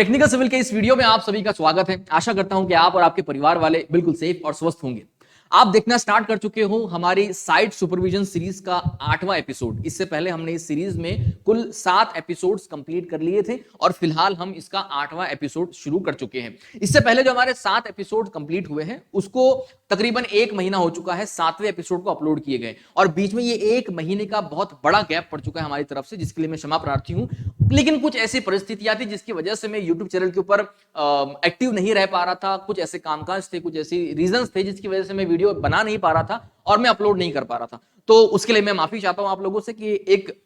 Technical civil के इस video में आप सभी का स्वागत है। आशा करता हूं कि आप और आपके परिवार वाले बिल्कुल सेफ और स्वस्थ होंगे। आप देखना स्टार्ट कर चुके हो हमारी साइट सुपरविजन सीरीज का 8वां एपिसोड। इससे पहले हमने इस सीरीज में कुल 7 एपिसोड्स कंप्लीट कर लिए थे और फिलहाल हम इसका 8वां एपिसोड शुरू कर चुके हैं। इससे पहले जो हमारे 7 एपिसोड कंप्लीट हुए हैं उसको तकरीबन 1 महीना हो चुका है 7वें एपिसोड को अपलोड किए गए, और बीच में ये 1 महीने का बहुत बड़ा गैप पड़ चुका है हमारी तरफ से, जिसके लिए मैं क्षमा प्रार्थी हूं। लेकिन कुछ ऐसी परिस्थितियां थी जिसकी वजह से मैं यूट्यूब चैनल के ऊपर एक्टिव नहीं रह पा रहा था। कुछ ऐसे कामकाज थे, कुछ ऐसी रीजंस थे जिसकी वजह से मैं वीडियो बना नहीं पा रहा था और मैं अपलोड नहीं कर पा रहा था। तो उसके लिए मैं माफी चाहता हूं आप लोगों से कि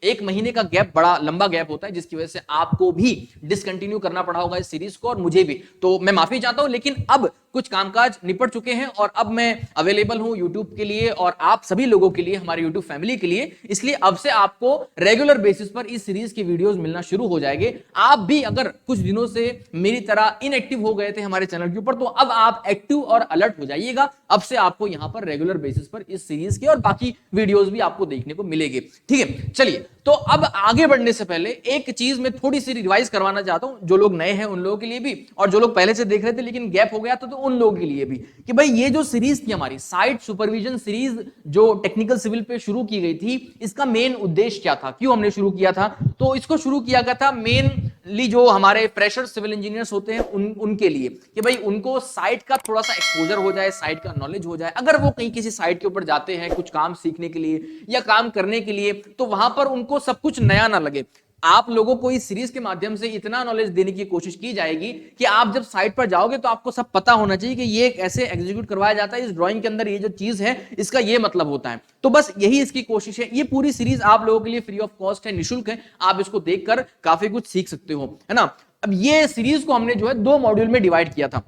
एक महीने का गैप बड़ा लंबा गैप होता है, जिसकी वजह से आपको भी डिसकंटिन्यू करना पड़ा होगा इस सीरीज को और मुझे भी। तो मैं माफी चाहता हूं, लेकिन अब कुछ कामकाज निपट चुके हैं और अब मैं अवेलेबल हूं यूट्यूब के लिए और आप सभी लोगों के लिए, हमारे यूट्यूब फैमिली के लिए। इसलिए अब से आपको रेगुलर बेसिस पर इस सीरीज की वीडियोस मिलना शुरू हो जाएंगे। आप भी अगर कुछ दिनों से मेरी तरह इनएक्टिव हो गए थे हमारे चैनल के ऊपर, तो अब आप एक्टिव और अलर्ट हो जाइएगा। अब से आपको यहां पर रेगुलर बेसिस पर इस सीरीज के और बाकी वीडियोस भी आपको देखने को मिलेंगे। ठीक है, चलिए तो अब आगे बढ़ने से पहले एक चीज मैं थोड़ी सी रिवाइज करवाना चाहता हूं, जो लोग नए हैं उन लोगों के लिए भी, और जो लोग पहले से देख रहे थे लेकिन गैप हो गया तो उन लोगों के लिए भी, कि भाई ये जो सीरीज थी हमारी साइट सुपरविजन सीरीज जो टेक्निकल सिविल पे शुरू की गई थी, इसका मेन उद्देश्य क्या था, क्यों हमने शुरू किया था। तो इसको शुरू किया गया था मेनली जो हमारे फ्रेशर सिविल इंजीनियर्स होते हैं उनके लिए, कि भाई उनको साइट का थोड़ा सा एक्सपोजर हो जाए, साइट का नॉलेज हो जाए। अगर वो कहीं किसी साइट के ऊपर जाते हैं कुछ काम सीखने के लिए या काम करने के लिए, तो वहां पर उनको सब कुछ नया ना लगे। आप लोगों को इस सीरीज के माध्यम से इतना नॉलेज देने की कोशिश की जाएगी कि आप जब साइट पर जाओगे तो आपको सब पता होना चाहिए कि ये ऐसे एग्जीक्यूट करवाया जाता है, इस ड्राइंग के अंदर ये जो चीज है इसका ये मतलब होता है। तो बस यही इसकी कोशिश है। ये पूरी सीरीज आप लोगों के लिए फ्री ऑफ कॉस्ट है, निःशुल्क है। आप इसको देखकर काफी कुछ सीख सकते हो, है ना। अब ये सीरीज को हमने जो है 2 मॉड्यूल में डिवाइड किया था,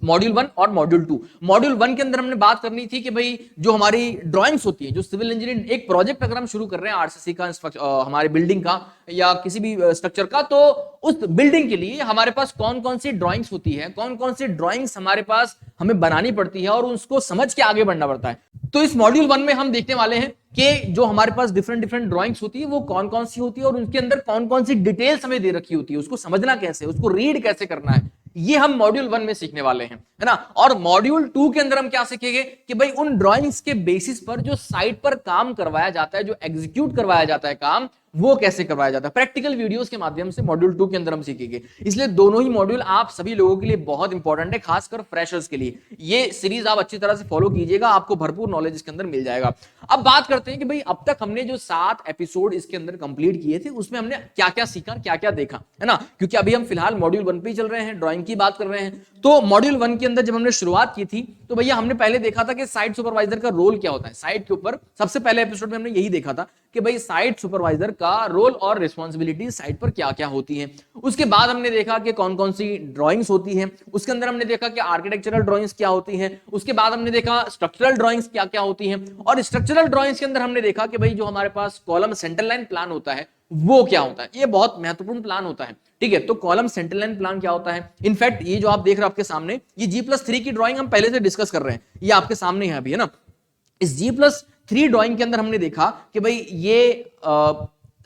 मॉड्यूल 1 और मॉड्यूल 2। मॉड्यूल 1 के अंदर हमने बात करनी थी कि भाई जो हमारी ड्राइंग्स होती है, जो सिविल इंजीनियरिंग एक प्रोजेक्ट अगर हम शुरू कर रहे हैं आरसीसी का, हमारे बिल्डिंग का या किसी भी स्ट्रक्चर का, तो उस बिल्डिंग के लिए हमारे पास कौन कौन सी ड्राइंग्स होती है, कौन कौन सी ड्राइंग्स हमारे पास हमें बनानी पड़ती है और उसको समझ के आगे बढ़ना पड़ता है। तो इस मॉड्यूल 1 में हम देखने वाले हैं कि जो हमारे पास डिफरेंट डिफरेंट ड्राइंग्स होती है वो कौन कौन सी होती है और उनके अंदर कौन कौन सी डिटेल्स हमें दे रखी होती है, उसको समझना कैसे, उसको रीड कैसे करना है, ये हम मॉड्यूल 1 में सीखने वाले हैं, है ना। और मॉड्यूल 2 के अंदर हम क्या सीखेंगे कि भाई उन ड्राइंग्स के बेसिस पर जो साइट पर काम करवाया जाता है, जो एग्जीक्यूट करवाया जाता है काम, वो कैसे करवाया जाता है, प्रैक्टिकल वीडियोस के माध्यम से मॉड्यूल 2 के अंदर हम सीखेंगे। इसलिए दोनों ही मॉड्यूल आप सभी लोगों के लिए बहुत इंपॉर्टेंट है, खासकर फ्रेशर्स के लिए। ये सीरीज आप अच्छी तरह से फॉलो कीजिएगा, आपको भरपूर नॉलेज इसके अंदर मिल जाएगा। अब बात करते हैं कि भाई अब तक हमने जो 7 एपिसोड इसके अंदर कंप्लीट किए थे उसमें हमने क्या क्या सीखा, क्या क्या देखा, है ना। क्योंकि अभी हम फिलहाल मॉड्यूल 1 पे ही चल रहे हैं, ड्राइंग की बात कर रहे हैं। तो मॉड्यूल 1 के अंदर जब हमने शुरुआत की थी तो भैया हमने पहले देखा था कि साइट सुपरवाइजर का रोल क्या होता है साइट के ऊपर। सबसे पहले एपिसोड में हमने यही देखा था कि भाई साइट सुपरवाइजर का रोल और रिस्पॉन्सिबिलिटी साइट पर क्या क्या होती है। उसके बाद हमने देखा कि कौन कौन सी ड्राइंग्स होती है। उसके अंदर हमने देखा कि आर्किटेक्चरल ड्राइंग्स क्या होती है। उसके बाद हमने देखा स्ट्रक्चरल ड्राइंग्स क्या क्या होती है। और स्ट्रक्चरल ड्राइंग्स के अंदर हमने देखा कि भाई जो हमारे पास कॉलम सेंटर लाइन प्लान होता है वो क्या होता है। ये बहुत महत्वपूर्ण प्लान होता है, ठीक है। तो कॉलम सेंटर लाइन प्लान क्या होता है, इनफैक्ट ये जो आप देख रहे हो आपके सामने, ये G+3 की ड्राइंग हम पहले से डिस्कस कर रहे हैं, ये आपके सामने है अभी, है ना। इस G+3 ड्राइंग के अंदर हमने देखा कि भाई ये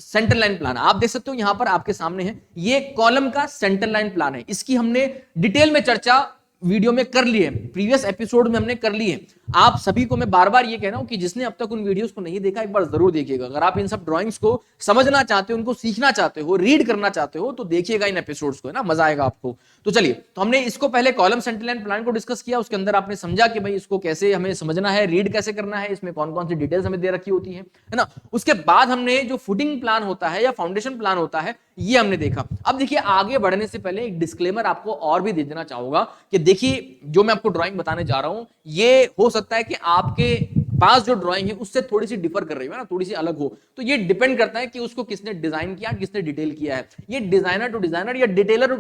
सेंटर लाइन प्लान आप देख सकते हो यहां पर आपके सामने है, ये कॉलम का सेंटर लाइन प्लान है। इसकी हमने डिटेल में चर्चा वीडियो में कर ली है, प्रीवियस एपिसोड में हमने कर ली है। आप सभी को मैं बार बार ये कह रहा हूं कि जिसने अब तक उन वीडियोस को नहीं देखा एक बार जरूर देखिएगा। अगर आप इन सब ड्राइंग्स को समझना चाहते हो, उनको सीखना चाहते हो, रीड करना चाहते हो, तो देखिएगा इन एपिसोड्स को, है ना, मजा आएगा आपको। तो चलिए, तो हमने इसको पहले कॉलम सेंटर लाइन प्लान को डिस्कस किया, उसके अंदर आपने समझा कि भाई इसको कैसे हमें समझना है, रीड कैसे करना है, इसमें कौन कौन सी डिटेल्स हमें दे रखी होती है ना। उसके बाद हमने जो फुटिंग प्लान होता है या फाउंडेशन प्लान होता है ये हमने देखा। अब देखिए, आगे बढ़ने से पहले एक डिस्क्लेमर आपको और भी दे देना चाहूंगा कि देखिए जो मैं आपको ड्राइंग बताने जा रहा हूं ये हो सकता है कि आपके पास जो ड्राइंग है उससे थोड़ी सी डिफर कर रही है ना, थोड़ी सी अलग हो। तो ये डिपेंड करता है कि उसको किसने डिजाइन किया, किसने डिटेल किया है। ये डिजाइनर टू डिजाइनर या डिटेलर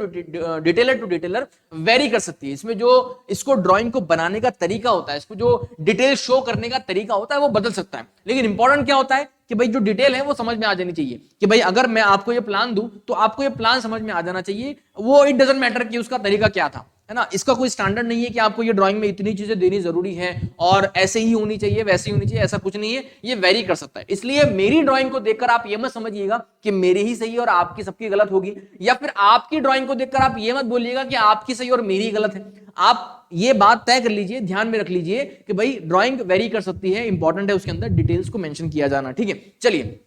टू डिटेलर वेरी कर सकती है। इसमें जो इसको ड्राइंग को बनाने का तरीका होता है, इसको जो डिटेल शो करने का तरीका होता है वो बदल सकता है। लेकिन इंपॉर्टेंट क्या होता है कि भाई जो डिटेल है वो समझ में आ जानी चाहिए। कि भाई अगर मैं आपको ये प्लान दूं तो आपको ये प्लान समझ में आ जाना चाहिए। वो इट डजंट मैटर कि उसका तरीका क्या था, है ना। इसका कोई स्टैंडर्ड नहीं है कि आपको ये ड्राइंग में इतनी चीजें देनी जरूरी है और ऐसे ही होनी चाहिए वैसे ही होनी चाहिए, ऐसा कुछ नहीं है, ये वेरी कर सकता है। इसलिए मेरी ड्राइंग को देखकर आप ये मत समझिएगा कि मेरी ही सही और आपकी सबकी गलत होगी, या फिर आपकी ड्राइंग को देखकर आप ये मत बोलिएगा कि आपकी सही और मेरी गलत है। आप ये बात तय कर लीजिए, ध्यान में रख लीजिए कि भाई ड्राइंग वेरी कर सकती है, इंपॉर्टेंट है उसके अंदर डिटेल्स को मेंशन किया जाना, ठीक है। चलिए,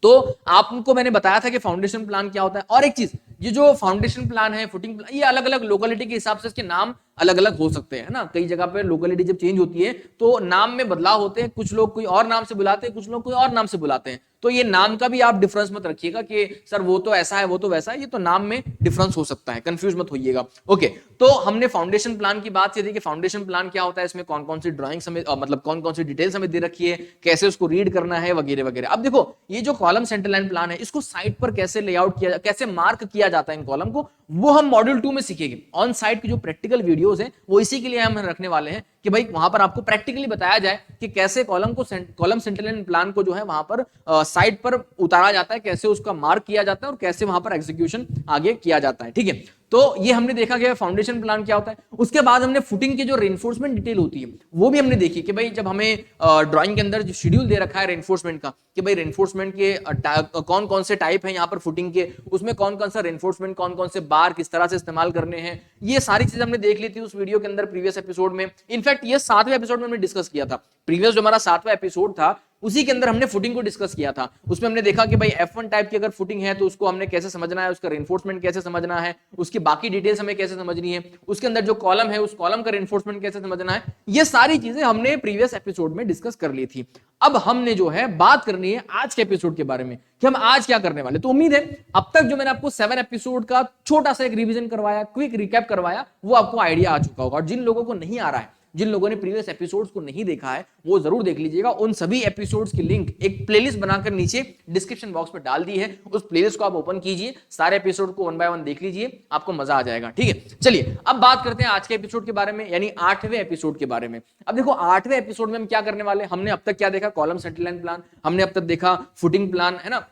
तो आपको मैंने बताया था कि फाउंडेशन प्लान क्या होता है। और एक चीज, ये जो फाउंडेशन प्लान है, फुटिंग प्लान, ये अलग अलग लोकेलिटी के हिसाब से इसके नाम अलग अलग हो सकते हैं ना। कई जगह पे लोकेलिटी जब चेंज होती है तो नाम में बदलाव होते हैं, कुछ लोग कोई और नाम से बुलाते हैं, कुछ लोग कोई और नाम से बुलाते हैं। तो ये नाम का भी आप डिफरेंस मत रखिएगा कि सर वो तो ऐसा है वो तो वैसा है, ये तो नाम में डिफरेंस हो सकता है, कंफ्यूज मत होइएगा। ओके, तो हमने फाउंडेशन प्लान की बात की थी कि फाउंडेशन प्लान क्या होता है, इसमें कौन कौन सी ड्राइंग्स हमें मतलब कौन कौन सी डिटेल्स हमें दे रखी है, कैसे उसको रीड करना है वगैरह वगैरह। अब देखो, ये जो कॉलम सेंटर लाइन प्लान है, इसको साइट पर कैसे लेआउट किया, कैसे मार्क किया जाता है इन कॉलम को, वो हम मॉड्यूल 2 में सीखेंगे। ऑन साइट की जो प्रैक्टिकल वीडियोस हैं वो इसी के लिए हम रखने वाले हैं कि भाई वहां पर आपको प्रैक्टिकली बताया जाए कि कैसे कॉलम सेंटर लाइन प्लान को जो है वहां पर साइट पर उतारा जाता है, कैसे उसका मार्क किया जाता है और कैसे वहां पर एग्जीक्यूशन आगे किया जाता है, ठीक है। तो ये हमने देखा गया फाउंडेशन प्लान क्या होता है। उसके बाद हमने फुटिंग की जो रेनफोर्समेंट डिटेल होती है वो भी हमने देखी कि भाई जब हमें ड्राइंग के अंदर जो शेड्यूल दे रखा है रेनफोर्समेंट का कि भाई रेनफोर्समेंट के कौन कौन से टाइप हैं यहाँ पर फुटिंग के, उसमें कौन कौन सा रेनफोर्समेंट, कौन कौन से बार किस तरह से इस्तेमाल करने हैं, ये सारी चीजें हमने देख ली थी उस वीडियो के अंदर प्रीवियस एपिसोड में। इनफैक्ट ये 7वें एपिसोड में हमने डिस्कस किया था। प्रीवियस जो हमारा 7वां एपिसोड था उसी के अंदर हमने फुटिंग को डिस्कस किया था। उसमें हमने देखा कि भाई F1 टाइप की अगर फुटिंग है तो उसको हमने कैसे समझना है, उसका रेनफोर्समेंट कैसे समझना है, उसकी बाकी डिटेल्स हमें कैसे समझनी है, उसके अंदर जो कॉलम है उस कॉलम का रेनफोर्समेंट कैसे समझना है, ये सारी चीजें हमने प्रीवियस एपिसोड में डिस्कस कर ली थी। अब हमने जो है बात करनी है आज के एपिसोड के बारे में कि हम आज क्या करने वाले। तो उम्मीद है अब तक जो मैंने आपको 7 एपिसोड का छोटा सा एक रिवीजन करवाया, क्विक रिकैप करवाया, वो आपको आइडिया आ चुका होगा। और जिन लोगों को नहीं आ रहा है, जिन लोगों ने प्रीवियस एपिसोड्स को नहीं देखा है, वो जरूर देख लीजिएगा। उन सभी एपिसोड्स की लिंक एक प्लेलिस्ट बनाकर नीचे डिस्क्रिप्शन बॉक्स में डाल दी है, उस प्लेलिस्ट को आप ओपन कीजिए, सारे एपिसोड को 1 बाय 1 देख लीजिए, आपको मजा आ जाएगा, ठीक है। चलिए अब बात करते हैं आज के एपिसोड के बारे में, यानी 8वें एपिसोड के बारे में। अब देखो 8वें एपिसोड में हम क्या करने वाले, हमने अब तक क्या देखा, कॉलम सेंटर लाइन प्लान, हमने अब तक देखा फुटिंग प्लान, है ना।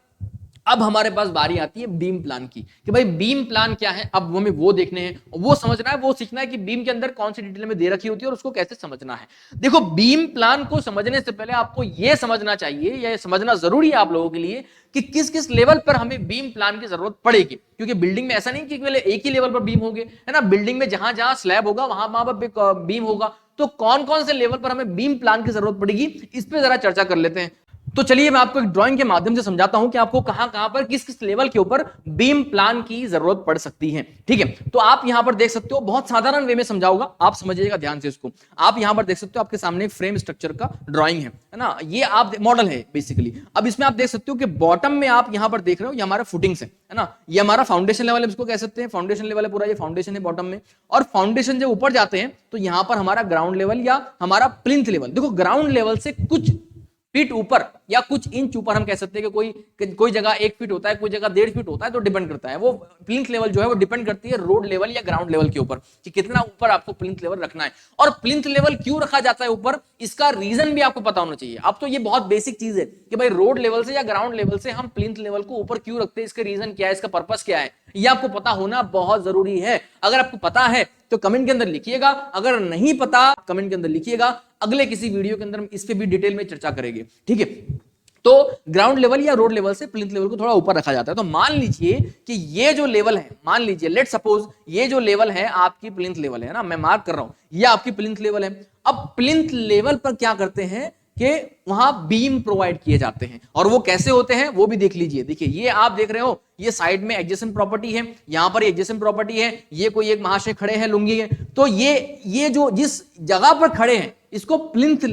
अब हमारे पास बारी आती है बीम प्लान की कि भाई बीम प्लान क्या है। अब हमें वो देखने हैं, वो समझना है, वो सीखना है कि बीम के अंदर कौन सी डिटेल में दे रखी होती है और उसको कैसे समझना है। देखो बीम प्लान को समझने से पहले आपको यह समझना चाहिए, यह समझना जरूरी है आप लोगों के लिए कि किस किस लेवल पर हमें बीम प्लान की जरूरत पड़ेगी। क्योंकि बिल्डिंग में ऐसा नहीं कि केवल एक ही लेवल पर बीम होंगे, है ना। बिल्डिंग में जहां जहां स्लैब होगा वहां पर बीम होगा। तो कौन कौन से लेवल पर हमें बीम प्लान की जरूरत पड़ेगी, इस पर जरा चर्चा कर लेते हैं। तो चलिए मैं आपको एक ड्राइंग के माध्यम से समझाता हूं कि आपको कहां कहां पर किस किस लेवल के ऊपर बीम प्लान की जरूरत पड़ सकती है, ठीक है। तो आप यहां पर देख सकते हो, बहुत साधारण वे में समझाऊंगा, आप समझिएगा ध्यान से इसको। आप यहां पर देख सकते हो, आपके सामने फ्रेम स्ट्रक्चर का ड्राइंग है ना। ये आप मॉडल है बेसिकली। अब इसमें आप देख सकते हो कि बॉटम में आप यहां पर देख रहे हो, ये हमारा फुटिंग्स है ना। ये हमारा फाउंडेशन लेवल है, इसको कह सकते हैं फाउंडेशन लेवल है पूरा, ये फाउंडेशन है बॉटम में। और फाउंडेशन जब ऊपर जाते हैं तो यहां पर हमारा ग्राउंड लेवल या हमारा प्लिंथ लेवल। देखो ग्राउंड लेवल से कुछ फीट ऊपर या कुछ इंच ऊपर हम कह सकते हैं कि कोई जगह 1 फीट होता है, कोई जगह 1.5 फीट होता है, तो डिपेंड करता है। वो प्लिंथ लेवल जो है वो डिपेंड करती है रोड लेवल या ग्राउंड लेवल के ऊपर कि कितना ऊपर आपको प्लिंथ लेवल रखना है। और प्लिंथ लेवल क्यों रखा जाता है ऊपर, इसका रीजन भी आपको पता होना चाहिए। अब तो ये बहुत बेसिक चीज है कि भाई रोड लेवल से या ग्राउंड लेवल से हम प्लिंथ लेवल को ऊपर क्यों रखते हैं, इसका रीजन क्या है, इसका पर्पस क्या है, ये आपको पता होना बहुत जरूरी है। अगर आपको पता है तो कमेंट के अंदर लिखिएगा, अगर नहीं पता कमेंट के अंदर लिखिएगा, अगले किसी वीडियो के अंदर हम इस पे भी डिटेल में चर्चा करेंगे, ठीक है। तो ग्राउंड लेवल या रोड लेवल से प्लिंथ लेवल को थोड़ा ऊपर रखा जाता है। तो मान लीजिए कि ये जो लेवल है, मान लीजिए लेट सपोज ये जो लेवल है आपकी प्लिंथ लेवल है ना, मैं मार्क कर रहा हूं, ये आपकी प्लिंथ लेवल है। अब प्लिंथ लेवल पर क्या करते हैं कि वहां बीम प्रोवाइड किए जाते हैं, और वो कैसे होते हैं वो भी देख लीजिए। देखिए ये आप देख रहे हो, ये साइड में एडजेसेंट प्रॉपर्टी है, यहां पर एडजेसेंट प्रॉपर्टी है, ये कोई एक महाशय खड़े हैं लुंगी है, तो ये जो जिस जगह पर खड़े हैं इसको प्लिंथ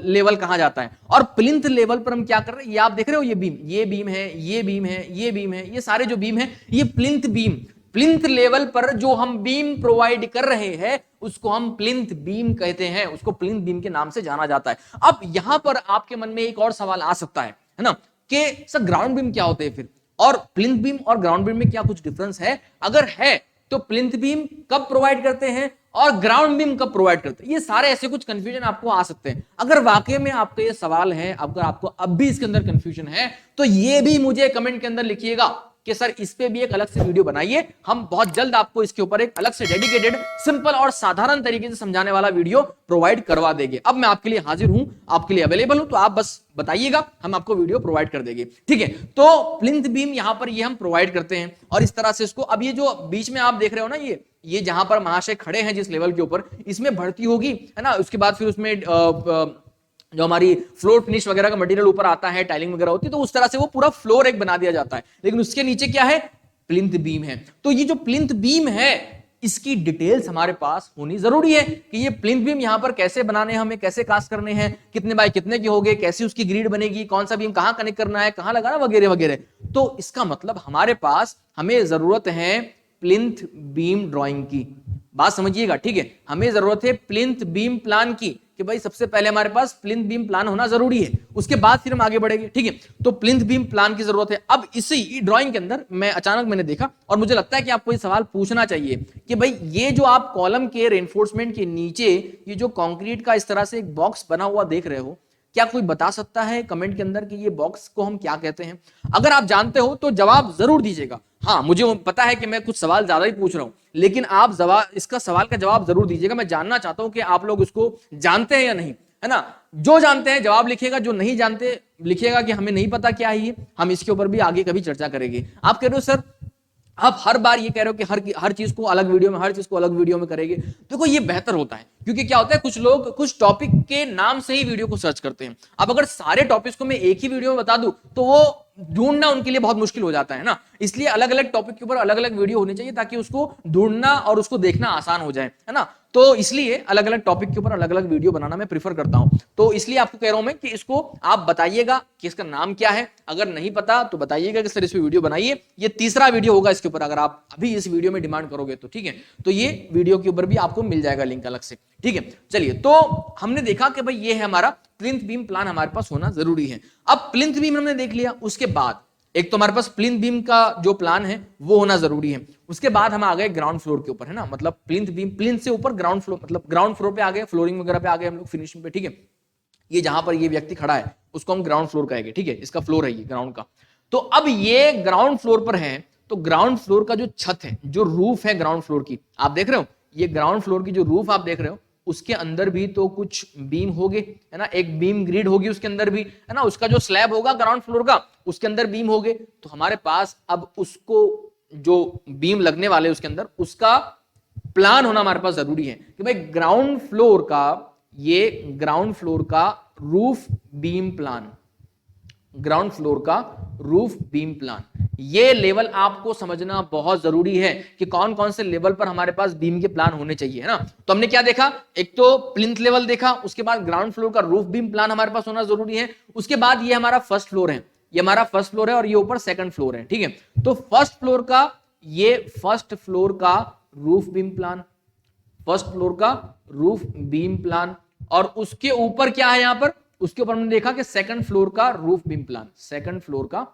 लेवल कहा जाता है। और प्लिंथ लेवल पर हम क्या कर रहे हैं, ये आप देख रहे हो, ये बीम है, ये बीम है, ये बीम है, ये सारे जो बीम है ये प्लिंथ बीम, प्लिंथ लेवल पर जो हम बीम प्रोवाइड कर रहे हैं उसको हम प्लिंथ बीम कहते हैं, उसको प्लिंथ बीम के नाम से जाना जाता है। अब यहां पर आपके मन में एक और सवाल आ सकता है ना, कि सर ग्राउंड बीम क्या होते हैं फिर, और प्लिंथ बीम और ग्राउंड बीम में क्या कुछ डिफरेंस है? अगर है तो प्लिंथ बीम कब प्रोवाइड करते हैं और ग्राउंड बीम कब प्रोवाइड करते हैं, ये सारे ऐसे कुछ कंफ्यूजन आपको आ सकते हैं। अगर वाकई में आपका ये सवाल है, अगर आपको अब भी इसके अंदर कंफ्यूजन है, तो ये भी मुझे कमेंट के अंदर लिखिएगा, कि सर इस पे भी एक अलग से वीडियो बनाइए, हम बहुत जल्द आपको इसके ऊपर एक अलग से डेडिकेटेड सिंपल और साधारण तरीके से समझाने वाला वीडियो प्रोवाइड करवा देंगे। अब मैं आपके लिए हाजिर हूं, आपके लिए अवेलेबल हूं, तो आप बस बताइएगा, हम आपको वीडियो प्रोवाइड कर देंगे। ठीक है, तो प्लिंथ बीम यहां पर ये हम प्रोवाइड करते हैं और इस तरह से इसको, अब ये जो बीच में आप देख रहे हो ना, ये जहां पर महाशय खड़े हैं जिस लेवल के ऊपर, इसमें भर्ती होगी, है ना। उसके बाद फिर उसमें जो हमारी फ्लोर फिनिश वगैरह का मटेरियल ऊपर आता है, टाइलिंग वगैरह होती है, तो उस तरह से वो पूरा फ्लोर एक बना दिया जाता है। लेकिन उसके नीचे क्या है, प्लिंथ बीम है। तो ये जो प्लिंथ बीम है, इसकी डिटेल्स हमारे पास होनी जरूरी है कि ये प्लिंथ बीम यहां पर कैसे बनाने हैं, हमें कैसे कास्ट करने हैं, कितने बाय कितने के होंगे, कैसी उसकी ग्रिड बनेगी, कौन सा बीम कहां कनेक्ट करना है, कहां लगाना, वगैरह वगैरह। तो इसका मतलब हमारे पास, हमें जरूरत है प्लिंथ बीम ड्राइंग की। बात समझिएगा, ठीक है। हमें जरूरत है प्लिंथ बीम प्लान की, कि भाई सबसे पहले हमारे पास प्लिंथ बीम प्लान होना जरूरी है, उसके बाद फिर हम आगे बढ़ेंगे। ठीक है, तो प्लिंथ बीम प्लान की जरूरत है। अब इसी ड्राइंग के अंदर मैंने देखा और मुझे लगता है कि आपको ये सवाल पूछना चाहिए कि भाई ये जो आप कॉलम के रेनफोर्समेंट के नीचे ये जो कंक्रीट का इस तरह से एक बॉक्स बना हुआ देख रहे हो, क्या कोई बता सकता है कमेंट के अंदर कि ये बॉक्स को हम क्या कहते हैं? अगर आप जानते हो तो जवाब जरूर दीजिएगा। हाँ, मुझे पता है कि मैं कुछ सवाल ज्यादा ही पूछ रहा हूं, लेकिन आप इसका सवाल का जवाब जरूर दीजिएगा। मैं जानना चाहता हूं कि आप लोग इसको जानते हैं या नहीं, है ना। जो जानते हैं जवाब लिखिएगा, जो नहीं जानते लिखिएगा कि हमें नहीं पता क्या है ये। हम इसके ऊपर भी आगे कभी चर्चा करेंगे। आप कह रहे हो सर आप हर बार ये कह रहे हो कि हर चीज को अलग वीडियो में, हर चीज को अलग वीडियो में करेंगे। देखो ये बेहतर होता है, क्योंकि क्या होता है, कुछ लोग कुछ टॉपिक के नाम से ही वीडियो को सर्च करते हैं। अब अगर सारे टॉपिक्स को मैं एक ही वीडियो में बता दूं तो वो ढूंढना उनके लिए बहुत मुश्किल हो जाता है ना। इसलिए अलग अलग टॉपिक के ऊपर अलग अलग वीडियो होनी चाहिए, ताकि उसको ढूंढना और उसको देखना आसान हो जाए, है ना। तो इसलिए अलग अलग टॉपिक के ऊपर अलग अलग वीडियो बनाना मैं प्रीफर करता हूं। तो इसलिए आपको कह रहा हूं मैं कि इसको आप बताइएगा कि इसका नाम क्या है। अगर नहीं पता तो बताइएगा कि सर इस पे वीडियो बनाइए। ये तीसरा वीडियो होगा इसके ऊपर, अगर आप अभी इस वीडियो में डिमांड करोगे तो, ठीक है। तो ये वीडियो के ऊपर भी आपको मिल जाएगा लिंक अलग से, ठीक है। चलिए, तो हमने देखा कि भाई ये है हमारा प्लिंथ बीम प्लान, हमारे पास होना जरूरी है। अब प्लिंथ बीम हमने देख लिया, उसके बाद एक तो हमारे पास प्लिंथ बीम का जो प्लान है वो होना जरूरी है। उसके बाद हम आ गए ग्राउंड फ्लोर के ऊपर, है ना। मतलब प्लिंथ बीम, प्लिंथ से ऊपर ग्राउंड फ्लोर, मतलब ग्राउंड फ्लोर पे आ गए, फ्लोरिंग वगैरह पे आ गए हम लोग, फिनिशिंग पे, ठीक है। ये जहां पर ये व्यक्ति खड़ा है उसको हम ग्राउंड फ्लोर कहेंगे, ठीक है। इसका फ्लोर है ये ग्राउंड का। तो अब ये ग्राउंड फ्लोर पर है, तो ग्राउंड फ्लोर का जो छत है, जो रूफ है ग्राउंड फ्लोर की, आप देख रहे हो, ये ग्राउंड फ्लोर की जो रूफ आप देख रहे हो, उसके अंदर भी तो कुछ बीम होंगे, है ना। एक बीम ग्रिड होगी उसके अंदर भी, है ना। उसका जो स्लैब होगा ग्राउंड फ्लोर का, उसके अंदर बीम होंगे। तो हमारे पास अब उसको जो बीम लगने वाले उसके अंदर, उसका प्लान होना हमारे पास जरूरी है कि भाई ग्राउंड फ्लोर का, ये ग्राउंड फ्लोर का roof beam plan, ground floor का रूफ बीम प्लान, ये लेवल आपको समझना बहुत जरूरी है कि कौन कौन से लेवल पर हमारे पास बीम के प्लान होने चाहिए, है ना। तो हमने क्या देखा, एक तो प्लिंथ लेवल देखा, उसके बाद ग्राउंड फ्लोर का रूफ बीम प्लान हमारे पास होना जरूरी है। उसके बाद ये हमारा फर्स्ट फ्लोर है, ये हमारा फर्स्ट फ्लोर है और ये ऊपर सेकंड फ्लोर है, ठीक है। तो फर्स्ट फ्लोर का, ये फर्स्ट फ्लोर का roof beam plan, first floor का रूफ बीम प्लान, और उसके ऊपर क्या है, यहां पर उसके ऊपर हमने देखा कि सेकंड फ्लोर का roof beam plan, second floor का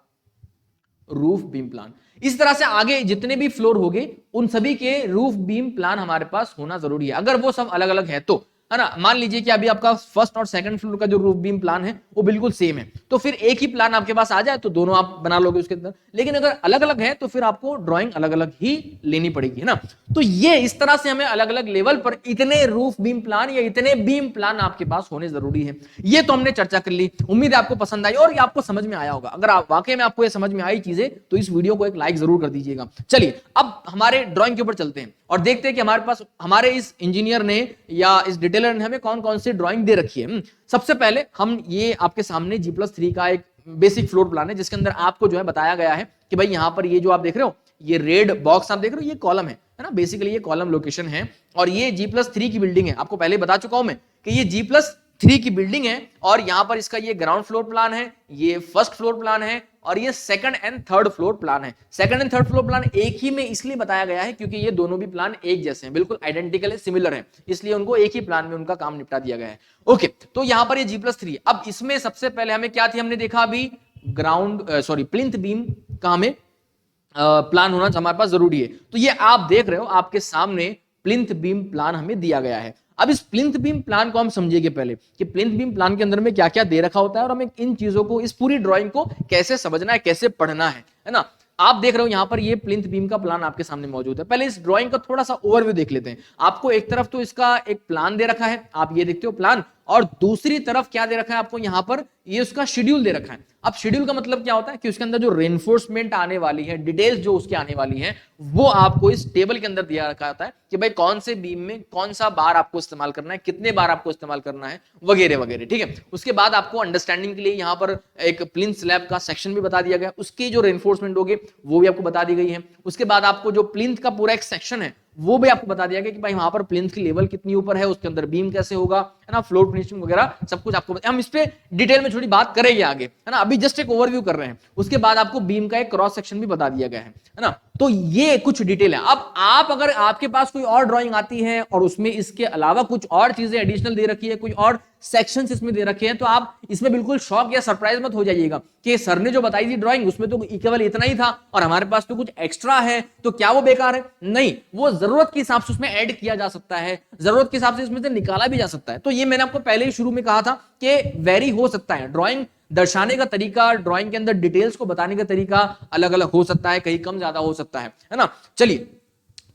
रूफ बीम प्लान। इस तरह से आगे जितने भी फ्लोर होंगे उन सभी के रूफ बीम प्लान हमारे पास होना जरूरी है। अगर वो सब अलग अलग है तो, है ना। मान लीजिए कि अभी आपका फर्स्ट और सेकंड फ्लोर का जो रूफ बीम प्लान है वो बिल्कुल सेम है, तो फिर एक ही प्लान आपके पास आ जाए तो दोनों आप बना लोगे उसके अंदर। लेकिन अगर अलग अलग है तो फिर आपको ड्राइंग अलग अलग ही लेनी पड़ेगी, है ना। तो ये इस तरह से हमें अलग अलग लेवल पर इतने रूफ बीम प्लान या इतने बीम प्लान आपके पास होने जरूरी है। ये तो हमने चर्चा कर ली, उम्मीद है आपको पसंद आई और ये आपको समझ में आया होगा। अगर आप वाकई में आपको ये समझ में आई चीजें तो इस वीडियो को एक लाइक जरूर कर दीजिएगा। चलिए, अब हमारे ड्राइंग के ऊपर चलते हैं और देखते हैं कि हमारे पास, हमारे इस इंजीनियर ने या इस डिटेलर ने हमें कौन कौन सी ड्राइंग दे रखी है। सबसे पहले हम ये आपके सामने G+3 का एक बेसिक फ्लोर प्लान है, जिसके अंदर आपको जो है बताया गया है कि भाई यहां पर ये जो आप देख रहे हो, ये रेड बॉक्स आप देख रहे हो, ये कॉलम है ना। बेसिकली ये कॉलम लोकेशन है और ये G+3 की बिल्डिंग है। आपको पहले बता चुका हूं मैं कि ये G+3 की बिल्डिंग है और यहां पर इसका ये ग्राउंड फ्लोर प्लान है, ये फर्स्ट फ्लोर प्लान है और ये second and third floor plan है। Second and third floor plan एक ही में इसलिए बताया गया है क्योंकि ये दोनों भी प्लान एक जैसे हैं, बिल्कुल आइडेंटिकल है, सिमिलर है, इसलिए उनको एक ही प्लान में उनका काम निपटा दिया गया है। ओके, तो यहां पर ये G+3। अब इसमें सबसे पहले हमें क्या थी, हमने देखा अभी प्लिंथ बीम का हमें प्लान होना हमारे पास जरूरी है। तो ये आप देख रहे हो, आपके सामने प्लिंथ बीम प्लान हमें दिया गया है। अब इस प्लिंथ बीम प्लान को हम समझेंगे पहले कि प्लिंथ बीम प्लान के अंदर में क्या क्या दे रखा होता है और हमें इन चीजों को, इस पूरी ड्राइंग को कैसे समझना है, कैसे पढ़ना है ना। आप देख रहे हो यहां पर ये प्लिंथ बीम का प्लान आपके सामने मौजूद है। पहले इस ड्राइंग का थोड़ा सा ओवरव्यू देख लेते हैं। आपको एक तरफ तो इसका एक प्लान दे रखा है, आप ये देखते हो प्लान, और दूसरी तरफ क्या दे रखा है आपको यहां पर, ये उसका शेड्यूल दे रखा है। अब शेड्यूल का मतलब क्या होता है कि उसके अंदर जो रेनफोर्समेंट आने वाली है, डिटेल्स जो उसके आने वाली है, वो आपको इस टेबल के अंदर दिया रखा होता है कि भाई कौन से बीम में कौन सा बार आपको इस्तेमाल करना है, कितने बार आपको इस्तेमाल करना है, वगैरह वगैरह। ठीक है, उसके बाद आपको अंडरस्टैंडिंग के लिए यहां पर एक प्लिंथ स्लैब का सेक्शन भी बता दिया गया, उसकी जो रेनफोर्समेंट होगी वो भी आपको बता दी गई है। उसके बाद आपको जो प्लिंथ का पूरा एक सेक्शन है वो भी आपको बता दिया गया कि भाई वहां पर प्लिंथ की लेवल कितनी ऊपर है, उसके अंदर बीम कैसे होगा, है ना, फ्लोर फिनिशिंग वगैरह सब कुछ आपको हम इस पे डिटेल में थोड़ी बात करेंगे आगे, है ना, अभी जस्ट एक ओवरव्यू कर रहे हैं। उसके बाद आपको बीम का एक क्रॉस सेक्शन भी बता दिया गया है ना। तो ये कुछ डिटेल है। अब आप अगर आपके पास कोई और ड्राइंग आती है और उसमें इसके अलावा कुछ और चीजें एडिशनल दे रखी है, कोई और सेक्शंस इसमें दे रखे हैं, तो आप इसमें बिल्कुल शॉक या सरप्राइज मत हो जाइएगा कि सर ने जो बताई थी ड्राइंग उसमें तो केवल इतना ही था और हमारे पास तो कुछ एक्स्ट्रा है, तो क्या वो बेकार है? नहीं, वो जरूरत के हिसाब से उसमें ऐड किया जा सकता है, जरूरत के हिसाब से इसमें से निकाला भी जा सकता है। तो ये मैंने आपको पहले ही शुरू में कहा था कि वेरी हो सकता है, ड्राइंग दर्शाने का तरीका, ड्राइंग के अंदर डिटेल्स को बताने का तरीका अलग अलग हो सकता है, कहीं कम ज्यादा हो सकता है ना। चलिए,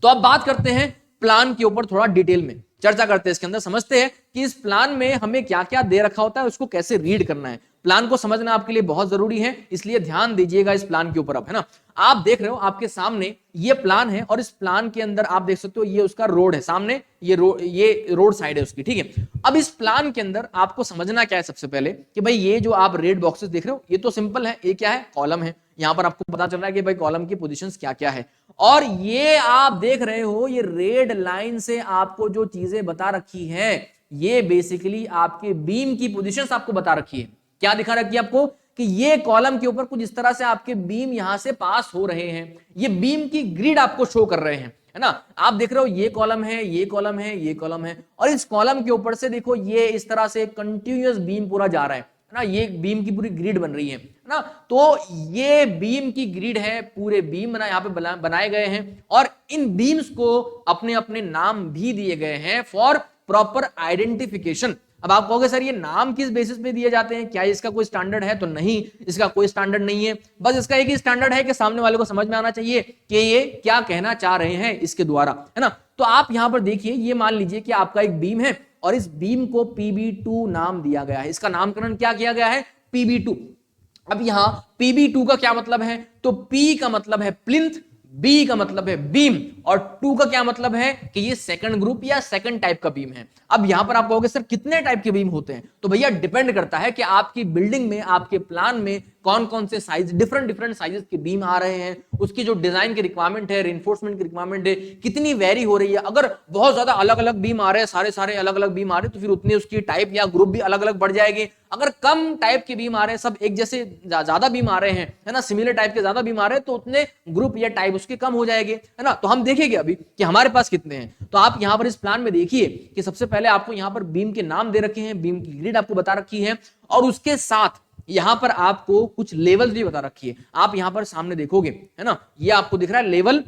तो अब बात करते हैं प्लान के ऊपर, थोड़ा डिटेल में चर्चा करते हैं, इसके अंदर समझते हैं कि इस प्लान में हमें क्या क्या दे रखा होता है, उसको कैसे रीड करना है। प्लान को समझना आपके लिए बहुत जरूरी है, इसलिए ध्यान दीजिएगा इस प्लान के ऊपर। अब है ना, आप देख रहे हो आपके सामने ये प्लान है और इस प्लान के अंदर आप देख सकते हो ये उसका रोड है, सामने ये रोड साइड है उसकी। ठीक है, अब इस प्लान के अंदर आपको समझना क्या है सबसे पहले कि भाई ये जो आप रेड बॉक्सेस देख रहे हो ये तो सिंपल है, ये क्या है, कॉलम है। यहां पर आपको पता चल रहा है कि भाई कॉलम की पोजीशंस क्या क्या है, और ये आप देख रहे हो ये रेड लाइन से आपको जो चीजें बता रखी है ये बेसिकली आपके बीम की पोजीशंस आपको बता रखी है। क्या दिखा रखी है आपको कि ये कॉलम के ऊपर कुछ इस तरह से आपके बीम यहां से पास हो रहे हैं, ये बीम की ग्रिड आपको शो कर रहे हैं, है ना। आप देख रहे हो ये कॉलम है, ये कॉलम है, ये कॉलम है, और इस कॉलम के ऊपर से देखो ये इस तरह से कंटिन्यूअस बीम पूरा जा रहा है ना, ये बीम की पूरी ग्रिड बन रही है ना। तो ये बीम की ग्रिड है, पूरे बीम यहाँ पे बनाए गए हैं, और इन बीम्स को अपने अपने नाम भी दिए गए हैं फॉर प्रॉपर आइडेंटिफिकेशन। अब आप कहोगे सर ये नाम किस बेसिस पे दिए जाते हैं, क्या इसका कोई स्टैंडर्ड है? तो नहीं, इसका कोई स्टैंडर्ड नहीं है, बस इसका एक ही स्टैंडर्ड है कि सामने वाले को समझ में आना चाहिए कि ये क्या कहना चाह रहे हैं इसके द्वारा, है ना। तो आप यहां पर देखिए, ये मान लीजिए कि आपका एक बीम है और इस बीम को PB2 नाम दिया गया है, इसका नामकरण क्या किया गया है, PB2। अब यहां PB2 का क्या मतलब है, तो P का मतलब है प्लिंथ, B का मतलब है बीम, और 2 का क्या मतलब है कि ये सेकंड ग्रुप या सेकंड टाइप का बीम है। अब यहां पर आप कहोगे सर कितने टाइप के बीम होते हैं, तो भैया डिपेंड करता है कि आपकी बिल्डिंग में, आपके प्लान में कौन कौन से साइज, डिफरेंट साइजेस के बीम आ रहे हैं, उसकी जो डिजाइन की रिक्वायरमेंट है, रेनफोर्समेंट की रिक्वायरमेंट है, कितनी वेरी हो रही है। अगर बहुत ज्यादा अलग अलग बीम आ रहे हैं, सारे अलग अलग बीम आ रहे हैं, तो फिर उतनी उसकी टाइप या ग्रुप भी अलग अलग बढ़ जाएगी। अगर कम टाइप के बीम आ रहे हैं, सब एक जैसे ज्यादा बीम आ रहे हैं, है ना, सिमिलर टाइप के ज्यादा बीम आ रहे हैं, तो उतने ग्रुप या टाइप उसके कम हो जाएंगे, है ना। तो हम देखेंगे अभी कि हमारे पास कितने हैं। तो आप यहां पर इस प्लान में देखिए कि सबसे पहले आपको यहां पर बीम के नाम दे रखे हैं, बीम की ग्रिड आपको बता रखी है, और उसके साथ यहां पर आपको कुछ लेवल्स भी बता रखी है। आप यहां पर सामने देखोगे, है ना, ये आपको दिख रहा है लेवल,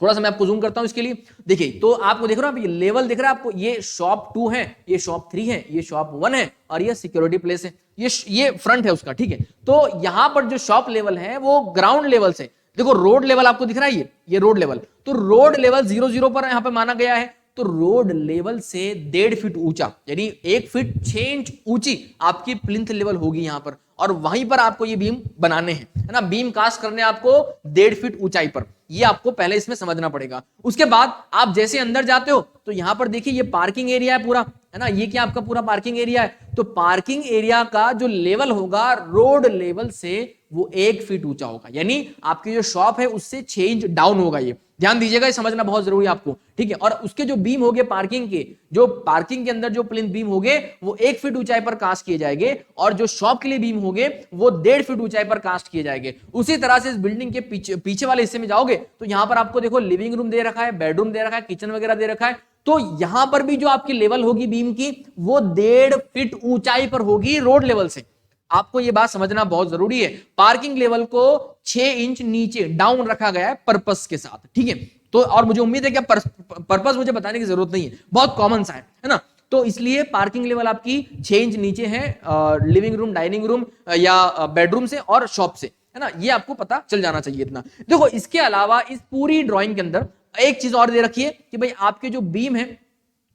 थोड़ा सा मैं आपको जूम करता हूं इसके लिए, देखिए तो आपको देख रहा है, ये लेवल दिख रहा है आपको, ये शॉप 2 है, ये शॉप 3 है, ये शॉप 1 है, और ये सिक्योरिटी प्लेस है, ये फ्रंट है उसका। ठीक है, तो यहां पर जो शॉप लेवल है वो ग्राउंड लेवल से, देखो रोड लेवल आपको दिख रहा है, ये रोड लेवल, तो रोड लेवल 0 पर यहां पर माना गया है। तो रोड लेवल से 1.5 फीट ऊंचा, यानी 1 फीट 6 इंच ऊंची आपकी प्लिंथ लेवल होगी यहां पर, और वहीं पर आपको ये बीम बनाने हैं, है ना, बीम कास्ट करने आपको 1.5 फीट ऊंचाई पर, ये आपको पहले इसमें समझना पड़ेगा। उसके बाद आप जैसे अंदर जाते हो तो यहां पर देखिए ये पार्किंग एरिया है पूरा, है ना, ये क्या आपका पूरा पार्किंग एरिया है। तो पार्किंग एरिया का जो लेवल होगा रोड लेवल से वो 1 फीट ऊंचा होगा, यानी आपकी जो शॉप है उससे 6 इंच डाउन होगा। ये ध्यान दीजिएगा, ये समझना बहुत जरूरी है आपको, ठीक है। और उसके जो बीम होंगे पार्किंग के, जो पार्किंग के अंदर जो प्लिंथ बीम होंगे वो 1 फीट ऊंचाई पर कास्ट किए जाएंगे, और जो शॉप के लिए बीम होंगे वो 1.5 फीट ऊंचाई पर कास्ट किए जाएंगे। उसी तरह से इस बिल्डिंग के पीछे वाले हिस्से में जाओगे तो यहां पर आपको देखो लिविंग रूम दे रखा है, बेडरूम दे रखा है, किचन वगैरह दे रखा है। तो यहां पर भी जो आपकी लेवल होगी बीम की वो 1.5 फीट ऊंचाई पर होगी रोड लेवल से। आपको यह बात समझना बहुत जरूरी है। पार्किंग लेवल को 6 इंच नीचे डाउन रखा गया है पर्पस के साथ, ठीक है। तो और मुझे उम्मीद है कि पर्पस मुझे बताने की जरूरत नहीं है, बहुत कॉमन सा है ना। तो इसलिए पार्किंग लेवल आपकी 6 इंच नीचे है लिविंग रूम, डाइनिंग रूम या बेडरूम से और शॉप से, है ना, ये आपको पता चल जाना चाहिए इतना। देखो इसके अलावा इस पूरी ड्राइंग के अंदर एक चीज और दे रखी है कि भाई आपके जो बीम है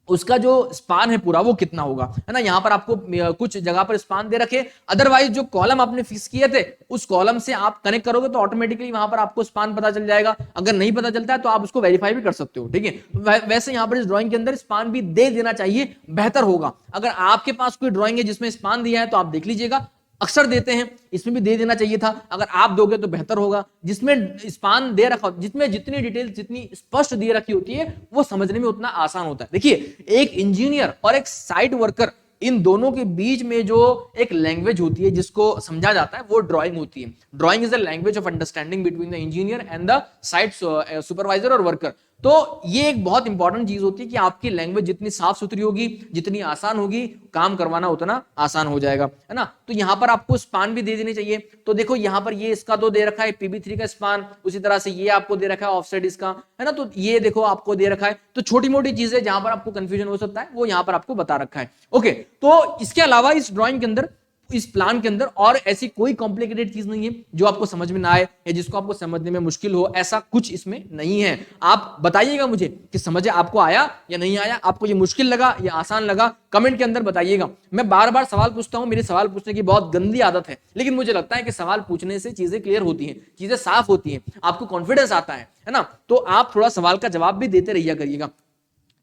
उसका जो स्पान है पूरा वो कितना होगा, है ना। यहां पर आपको कुछ जगह पर स्पान दे रखे, अदरवाइज जो कॉलम आपने फिक्स किए थे उस कॉलम से आप कनेक्ट करोगे तो ऑटोमेटिकली वहां पर आपको स्पान पता चल जाएगा। अगर नहीं पता चलता है तो आप उसको वेरीफाई भी कर सकते हो, ठीक है। वैसे यहां पर इस ड्राइंग के अंदर स्पान भी दे देना चाहिए, बेहतर होगा। अगर आपके पास कोई ड्राइंग है जिसमें स्पान दिया है तो आप देख लीजिएगा, अक्सर देते हैं, इसमें भी दे देना चाहिए था। अगर आप दोगे तो बेहतर होगा। जिसमें स्पान दे रखा, जिसमें जितनी डिटेल जितनी स्पष्ट दे रखी होती है वो समझने में उतना आसान होता है। देखिए एक इंजीनियर और एक साइट वर्कर, इन दोनों के बीच में जो एक लैंग्वेज होती है जिसको समझा जाता है वो ड्राइंग होती है। Drawing is the language of understanding between the engineer and the site supervisor और वर्कर। तो ये एक बहुत इंपॉर्टेंट चीज होती है कि आपकी लैंग्वेज जितनी साफ सुथरी होगी, जितनी आसान होगी, काम करवाना उतना आसान हो जाएगा, है ना। तो यहां पर आपको स्पान भी दे देनी चाहिए। तो देखो यहां पर ये इसका तो दे रखा है PB3 का स्पान, उसी तरह से ये आपको दे रखा है ऑफसेट इसका, है ना। तो ये देखो आपको दे रखा है। तो छोटी मोटी चीजें जहां पर आपको कंफ्यूजन हो सकता है वो यहां पर आपको बता रखा है। ओके, तो इसके अलावा इस ड्राइंग के अंदर, इस प्लान के अंदर और ऐसी कोई कॉम्प्लिकेटेड चीज नहीं है जो आपको समझ में ना आए या जिसको आपको समझने में मुश्किल हो, ऐसा कुछ इसमें नहीं है। आप बताइएगा मुझे कि समझ आपको आया या नहीं आया, आपको ये मुश्किल लगा या आसान लगा, कमेंट के अंदर बताइएगा। मैं बार बार सवाल पूछता हूं, मेरी सवाल पूछने की बहुत गंदी आदत है, लेकिन मुझे लगता है कि सवाल पूछने से चीजें क्लियर होती हैं, चीजें साफ होती हैं, आपको कॉन्फिडेंस आता है ना। तो आप थोड़ा सवाल का जवाब भी देते रहिए करिएगा।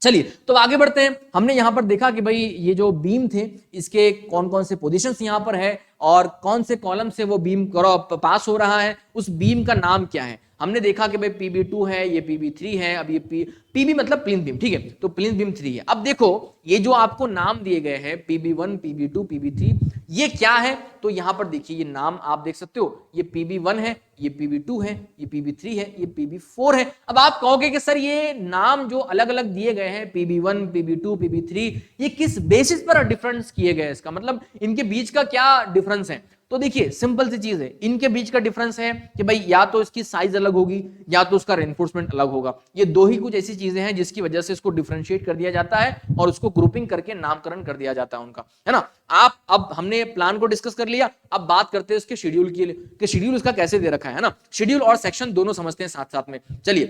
चलिए तो आगे बढ़ते हैं। हमने यहां पर देखा कि भाई ये जो बीम थे इसके कौन कौन से पोजीशंस यहां पर है और कौन से कॉलम से वो बीम पास हो रहा है, उस बीम का नाम क्या है। हमने देखा कि भाई PB2 है, ये PB3 है, अब ये PB मतलब प्लिंथ बीम, ठीक है, तो प्लिंथ बीम 3 है। अब देखो ये जो आपको नाम दिए गए हैं PB1, PB2, PB3, ये क्या है। तो यहां पर देखिए ये नाम आप देख सकते हो, ये PB1 है, ये PB2 है, ये PB3 है, ये PB4 है। अब आप कहोगे कि सर ये नाम जो अलग अलग दिए गए हैं PB1, PB2, PB3, ये किस बेसिस पर डिफरेंस किए गए, इसका मतलब इनके बीच का क्या डिफरेंस है। तो देखिए सिंपल सी चीज है, इनके बीच का डिफरेंस है कि भाई या तो इसकी साइज अलग होगी या तो उसका रेनफोर्समेंट अलग होगा। ये दो ही कुछ ऐसी चीजें हैं जिसकी वजह से इसको डिफरेंशिएट कर दिया जाता है और उसको ग्रुपिंग करके नामकरण कर दिया जाता है उनका, है ना। आप अब हमने प्लान को डिस्कस कर लिया, अब बात करते हैं इसके शेड्यूल की, कि शेड्यूल इसका कैसे दे रखा है ना। शेड्यूल और सेक्शन दोनों समझते हैं साथ साथ में। चलिए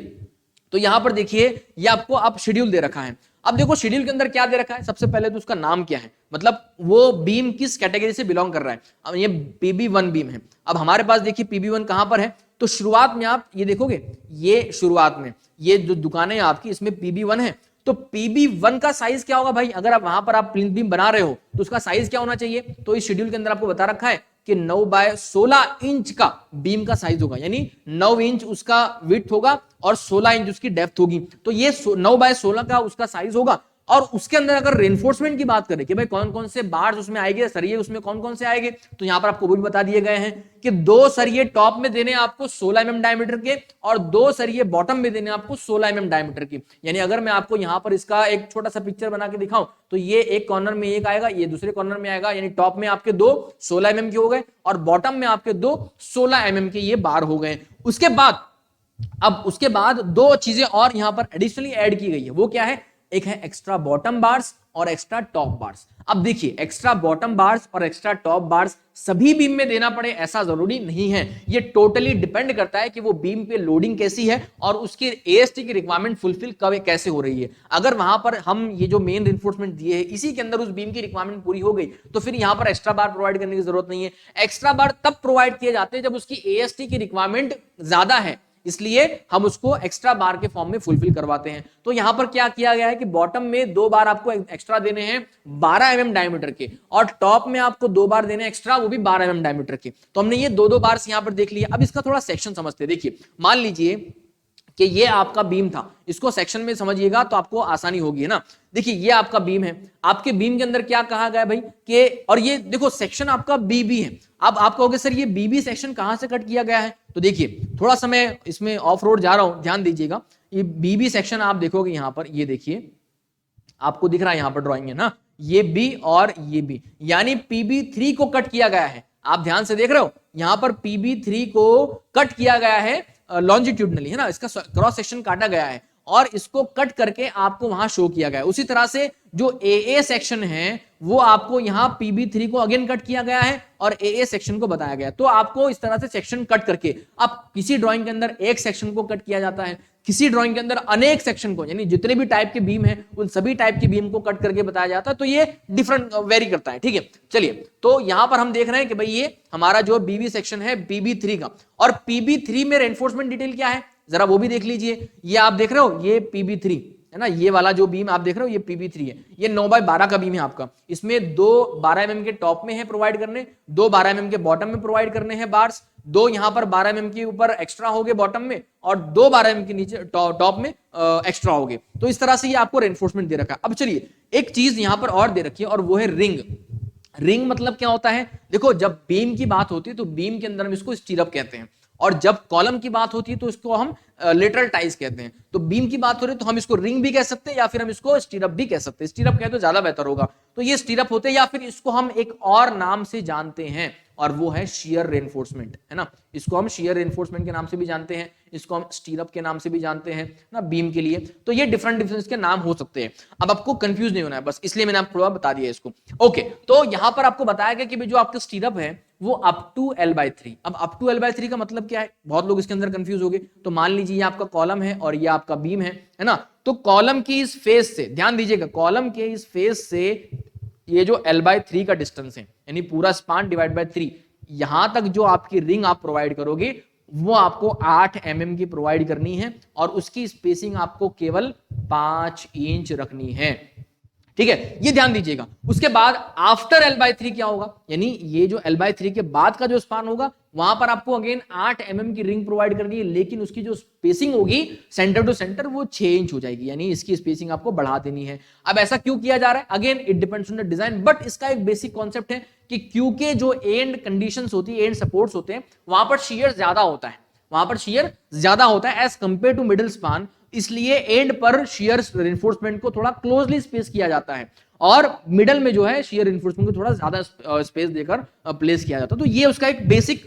तो यहां पर देखिए ये आपको अब शेड्यूल दे रखा है। अब देखो शेड्यूल के अंदर क्या दे रखा है, सबसे पहले तो उसका नाम क्या है, मतलब वो बीम किस कैटेगरी से बिलोंग कर रहा है। अब ये PB1 बीम है। अब हमारे पास देखिए PB1 कहां पर है, तो शुरुआत में आप ये देखोगे, ये शुरुआत में ये जो दुकान है आपकी इसमें PB1 है। तो PB1 का साइज क्या होगा भाई, अगर आप वहां पर आप प्लिंथ बीम बना रहे हो तो उसका साइज क्या होना चाहिए। तो इस शेड्यूल के अंदर आपको बता रखा है कि 9 बाय 16 इंच का बीम का साइज होगा, यानी 9 इंच उसका विड्थ होगा और 16 इंच उसकी डेप्थ होगी। तो ये 9 बाय 16 का उसका साइज होगा। और उसके अंदर अगर रेनफोर्समेंट की बात करें कि भाई कौन कौन से बार्स उसमें आएंगे, सरिये उसमें कौन कौन से आएंगे, तो यहां पर आपको वो भी बता दिए गए हैं कि 2 सरिये टॉप में देने आपको 16 mm डायमीटर के और 2 सरिये बॉटम में देने आपको 16 mm डायमीटर की। यानी अगर मैं आपको यहां पर इसका एक छोटा सा पिक्चर बना के दिखाऊं तो ये एक कॉर्नर में एक आएगा, ये दूसरे कॉर्नर में आएगा, यानी टॉप में आपके 2 16 mm के हो गए और बॉटम में आपके 2 16 mm के ये बार हो गए। उसके बाद 2 चीजें और यहां पर एडिशनली ऐड की गई है, वो क्या है, एक है एक्स्ट्रा बॉटम बार्स और एक्स्ट्रा टॉप बार्स। अब देखिए एक्स्ट्रा बॉटम बार्स और एक्स्ट्रा टॉप बार्स सभी बीम में देना पड़े ऐसा जरूरी नहीं है, ये टोटली डिपेंड करता है कि वो बीम पे लोडिंग कैसी है और उसकी AST की रिक्वायरमेंट फुलफिल कब कैसे हो रही है। अगर वहां पर हम ये जो मेन रिइंफोर्समेंट दिए है इसी के अंदर उस बीम की रिक्वायरमेंट पूरी हो गई तो फिर यहां पर एक्स्ट्रा बार प्रोवाइड करने की जरूरत नहीं है। एक्स्ट्रा बार तब प्रोवाइड किए जाते हैं जब उसकी AST की रिक्वायरमेंट ज्यादा है, इसलिए हम उसको एक्स्ट्रा बार के फॉर्म में फुलफिल करवाते हैं। तो यहां पर क्या किया गया है कि बॉटम में 2 बार आपको एक्स्ट्रा देने हैं 12 mm डायमीटर के और टॉप में आपको 2 बार देने एक्स्ट्रा, वो भी 12 mm डायमीटर के। तो हमने ये 2 बार यहां पर देख लिया। अब इसका थोड़ा सेक्शन समझते हैं। देखिए मान लीजिए कि ये आपका बीम था, इसको सेक्शन में समझिएगा तो आपको आसानी होगी, है ना। देखिए ये आपका बीम है, आपके बीम के अंदर क्या कहा गया भाई कि, और ये देखो सेक्शन आपका BB है। अब आप कहोगे सर ये BB सेक्शन कहां से कट किया गया है, तो देखिए थोड़ा सा मैं इसमें ऑफ रोड जा रहा हूं, ध्यान दीजिएगा। ये BB सेक्शन आप देखोगे यहां पर, ये देखिए आपको दिख रहा है यहां पर ड्राइंग है ना, ये B और ये B, यानी PB3 को कट किया गया है। आप ध्यान से देख रहे हो यहां पर PB3 को कट किया गया है लॉन्जिट्यूडनली, है ना, इसका क्रॉस सेक्शन काटा गया है और इसको कट करके आपको वहां शो किया गया है। उसी तरह से जो AA सेक्शन है वो आपको यहां PB3 को अगेन कट किया गया है और AA सेक्शन को बताया गया। तो आपको इस तरह से सेक्शन कट करके, अब किसी ड्राइंग के अंदर एक सेक्शन को कट किया जाता है, किसी ड्राइंग के अंदर अनेक सेक्शन को, यानी जितने भी टाइप के बीम है उन सभी टाइप के बीम को कट करके बताया जाता है। तो ये डिफरेंट वेरी करता है, ठीक है। चलिए, तो यहां पर हम देख रहे हैं कि भाई ये हमारा जो BB सेक्शन है PB3 का, और PB3 में रेनफोर्समेंट डिटेल क्या है जरा वो भी देख लीजिए। ये आप देख रहे हो, ये PB3 है ना, ये वाला जो बीम आप देख रहे हो ये PB3 है। ये 9x12 का बीम है आपका। इसमें दो 12 mm के टॉप में है प्रोवाइड करने, दो 12 mm के बॉटम में प्रोवाइड करने हैं बार्स, दो यहां पर 12 mm के ऊपर एक्स्ट्रा हो गए बॉटम में, और दो 12 mm के नीचे टॉप में एक्स्ट्रा हो गए। तो इस तरह से ये आपको रेनफोर्समेंट दे रखा है। अब चलिए, एक चीज यहां पर और दे रखी है और वो है रिंग। रिंग मतलब क्या होता है? देखो, जब बीम की बात होती है तो बीम के अंदर हम इसको स्टीरअप कहते हैं, और जब कॉलम की बात होती है तो इसको हम लेटरल टाइज कहते हैं। तो बीम की बात हो रही है तो हम इसको रिंग भी कह सकते हैं या फिर हम इसको स्टीरअप भी कह सकते हैं। स्टीरअप कहे तो ज्यादा बेहतर होगा। तो ये स्टीरअप होते हैं, या फिर इसको हम एक और नाम से जानते हैं और वो है शियर रेनफोर्समेंट, है ना। इसको हम शियर रेनफोर्समेंट के नाम से भी जानते हैं, इसको हम स्टीरअप के नाम से भी जानते हैं ना बीम के लिए। तो ये डिफरेंट के नाम हो सकते हैं। अब आपको कंफ्यूज नहीं होना है, बस इसलिए मैंने आपको थोड़ा बता दिया इसको। ओके, तो यहां पर आपको बताया गया कि जो आपका स्टीरअप है वो अप टू L/3। अब अप टू L/3 का मतलब क्या है? बहुत लोग इसके अंदर कंफ्यूज हो गए। तो मान लीजिए ये आपका कॉलम है और ये आपका बीम है ना। तो कॉलम की इस फेस से, ध्यान दीजिएगा, कॉलम के इस फेस से ये जो L/3 का डिस्टेंस है, यानी पूरा स्पान डिवाइड बाय 3, यहां तक जो आपकी रिंग आप प्रोवाइड करोगे वो आपको 8 mm की प्रोवाइड करनी है, और उसकी स्पेसिंग आपको केवल 5 इंच रखनी है, ठीक है। ये ध्यान दीजिएगा। उसके बाद आफ्टर L/3 क्या होगा, यानी ये जो L/3 के बाद का जो स्पान होगा वहां पर आपको अगेन 8 mm की रिंग प्रोवाइड करनी है, लेकिन उसकी जो स्पेसिंग होगी सेंटर टू सेंटर वो 6 इंच हो जाएगी, यानी इसकी स्पेसिंग आपको बढ़ा देनी है। अब ऐसा क्यों किया जा रहा है? Again it depends on the design, but इसका एक बेसिक कॉन्सेप्ट है कि क्योंकि जो एंड कंडीशंस होती है, एंड सपोर्ट्स होते हैं, वहां पर शियर ज्यादा होता है, वहां पर शियर ज्यादा होता है as compare to middle span. इसलिए एंड पर शियर रेनफोर्समेंट को थोड़ा क्लोजली स्पेस किया जाता है, और मिडल में जो है शियर रेनफोर्समेंट को थोड़ा ज्यादा स्पेस देकर प्लेस किया जाता है। तो ये उसका एक बेसिक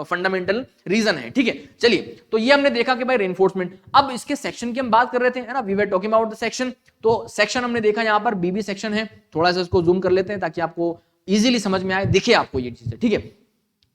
फंडामेंटल रीजन है, ठीक है। चलिए, तो ये हमने देखा कि भाई रेनफोर्समेंट। अब इसके सेक्शन की हम बात कर रहे थे, है ना, we were talking about the section. तो सेक्शन हमने देखा यहाँ पर BB सेक्शन है। थोड़ा सा इसको जूम कर लेते हैं ताकि आपको इजीली समझ में आए, दिखे आपको ये चीजें, ठीक है।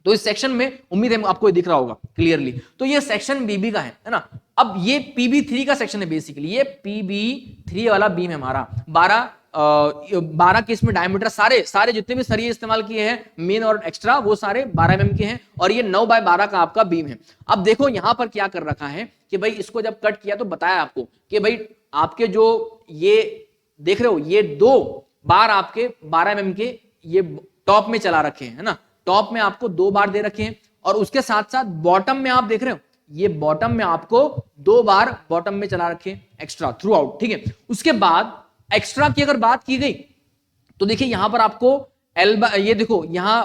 तो इस सेक्शन में उम्मीद है आपको दिख रहा होगा क्लियरली। तो ये सेक्शन BB का है ना। अब ये PB3 का सेक्शन है बेसिकली। ये PB3 वाला बीम है हमारा। 12 के इसमें डायमीटर, सारे जितने भी सरिये इस्तेमाल किए हैं मेन और एक्स्ट्रा, वो सारे 12 mm के हैं, और ये 9x12 का आपका बीम है। अब देखो यहां पर क्या कर रखा है कि भाई इसको जब कट किया तो बताया आपको कि भाई आपके जो ये देख रहे हो ये दो बार आपके 12 mm के ये टॉप में चला रखे हैं, है ना। टॉप में आपको 2 बार दे रखे हैं, और उसके साथ साथ बॉटम में आप देख रहे हो ये बॉटम में आपको 2 बार बॉटम में चला रखे एक्स्ट्रा थ्रू आउट, ठीक है। उसके बाद एक्स्ट्रा की अगर बात की गई तो देखिए यहां पर आपको ये देखो यहां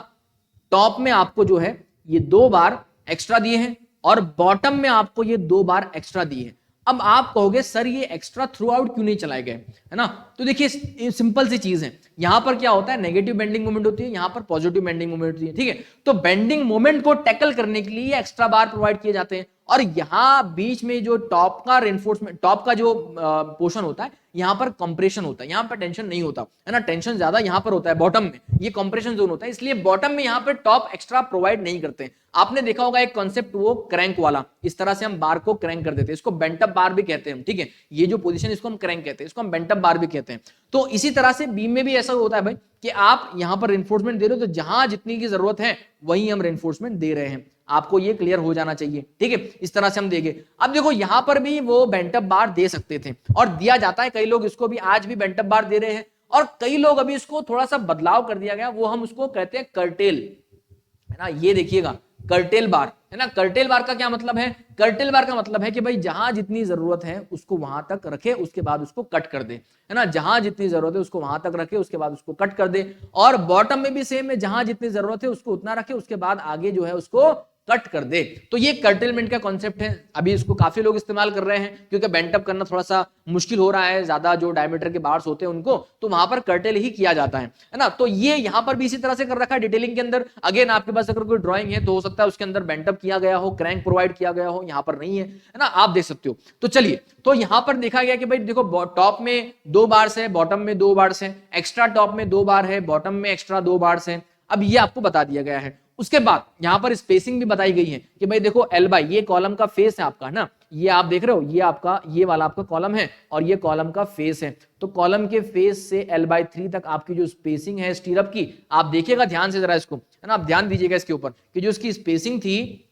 टॉप में आपको जो है ये 2 बार एक्स्ट्रा दिए हैं, और बॉटम में आपको ये 2 बार एक्स्ट्रा दिए हैं। अब आप कहोगे सर ये एक्स्ट्रा थ्रू आउट क्यों नहीं चलाए गए, है ना। तो देखिए सिंपल सी चीज है, यहां पर क्या होता है, नेगेटिव बेंडिंग मोमेंट होती है, यहां पर पॉजिटिव बेंडिंग मोमेंट होती है, ठीक है। तो बेंडिंग मोमेंट को टैकल करने के लिए एक्स्ट्रा बार प्रोवाइड किए जाते हैं, और यहां बीच में जो टॉप का रेनफोर्समेंट, टॉप का जो पोर्शन होता है, यहां पर कंप्रेशन होता है, यहां पर टेंशन नहीं होता, है ना। टेंशन ज्यादा यहां पर होता है बॉटम में, ये कंप्रेशन जोन होता है, इसलिए बॉटम में यहां पर टॉप एक्स्ट्रा प्रोवाइड नहीं करते। आपने देखा होगा एक कॉन्सेप्ट वो क्रैंक वाला, इस तरह से हम बार को क्रैंक कर देते हैं, इसको बेंट अप बार भी कहते हैं, ठीक है। ये जो पोजीशन इसको हम क्रैंक कहते हैं, इसको हम बेंट अप बार भी कहते हैं। तो इसी तरह से बीम में भी ऐसा होता है भाई कि आप यहां पर रेनफोर्समेंट दे रहे हो, तो जहां जितनी की जरूरत है वहीं हम रेनफोर्समेंट दे रहे हैं, आपको ये क्लियर हो जाना चाहिए, ठीक है। इस तरह से हम देंगे। अब देखो यहां पर भी वो बेंटअप बार दे सकते थे और दिया जाता है, कई लोग इसको भी आज भी बेंटअप बार दे रहे हैं, और कई लोग अभी इसको थोड़ा सा बदलाव कर दिया गया, वो हम उसको कहते हैं कर्टेल, है ना। ये देखिएगा कर्टेल बार, है ना। कर्टेल बार का क्या मतलब है? कर्टेल बार का मतलब है कि भाई जहां जितनी जरूरत है उसको वहां तक रखे, उसके बाद उसको कट कर दे, है ना। जहां जितनी जरूरत है उसको वहां तक रखे, उसके बाद उसको कट कर दे। और बॉटम में भी सेम है, जहां जितनी जरूरत है उसको उतना रखे, उसके बाद आगे जो है उसको कट कर दे। तो ये कर्टेलमेंट का कॉन्सेप्ट है। अभी इसको काफी लोग इस्तेमाल कर रहे हैं क्योंकि बेंट अप करना थोड़ा सा मुश्किल हो रहा है, ज्यादा जो डायमीटर के बार्स होते हैं उनको, तो वहां पर कर्टेल ही किया जाता है ना। तो ये यहां पर भी इसी तरह से कर रखा है डिटेलिंग के अंदर। अगेन आपके पास अगर कोई ड्राइंग है तो हो सकता है उसके अंदर बेंट अप किया गया हो, क्रैंक प्रोवाइड किया गया हो, यहां पर नहीं है ना, आप देख सकते हो। तो चलिए, तो यहां पर देखा गया कि भाई देखो टॉप में 2 बार्स है, बॉटम में 2 बार्स है, एक्स्ट्रा टॉप में 2 बार है, बॉटम में एक्स्ट्रा 2 बार्स है। अब ये आपको बता दिया गया है। उसके बाद यहां पर स्पेसिंग भी बताई गई है कि भाई देखो एल बाई, ये कॉलम का फेस है आपका ना, ये आप देख रहे हो, ये आपका ये वाला आपका कॉलम है और ये कॉलम का फेस है। तो कॉलम के फेस से L/3 तक आपकी जो स्पेसिंग है स्टीरअप की, आप देखिएगा ध्यान से जरा इसको, है ना, आप ध्यान दीजिएगा इसके ऊपर कि जो इसकी स्पेसिंग थी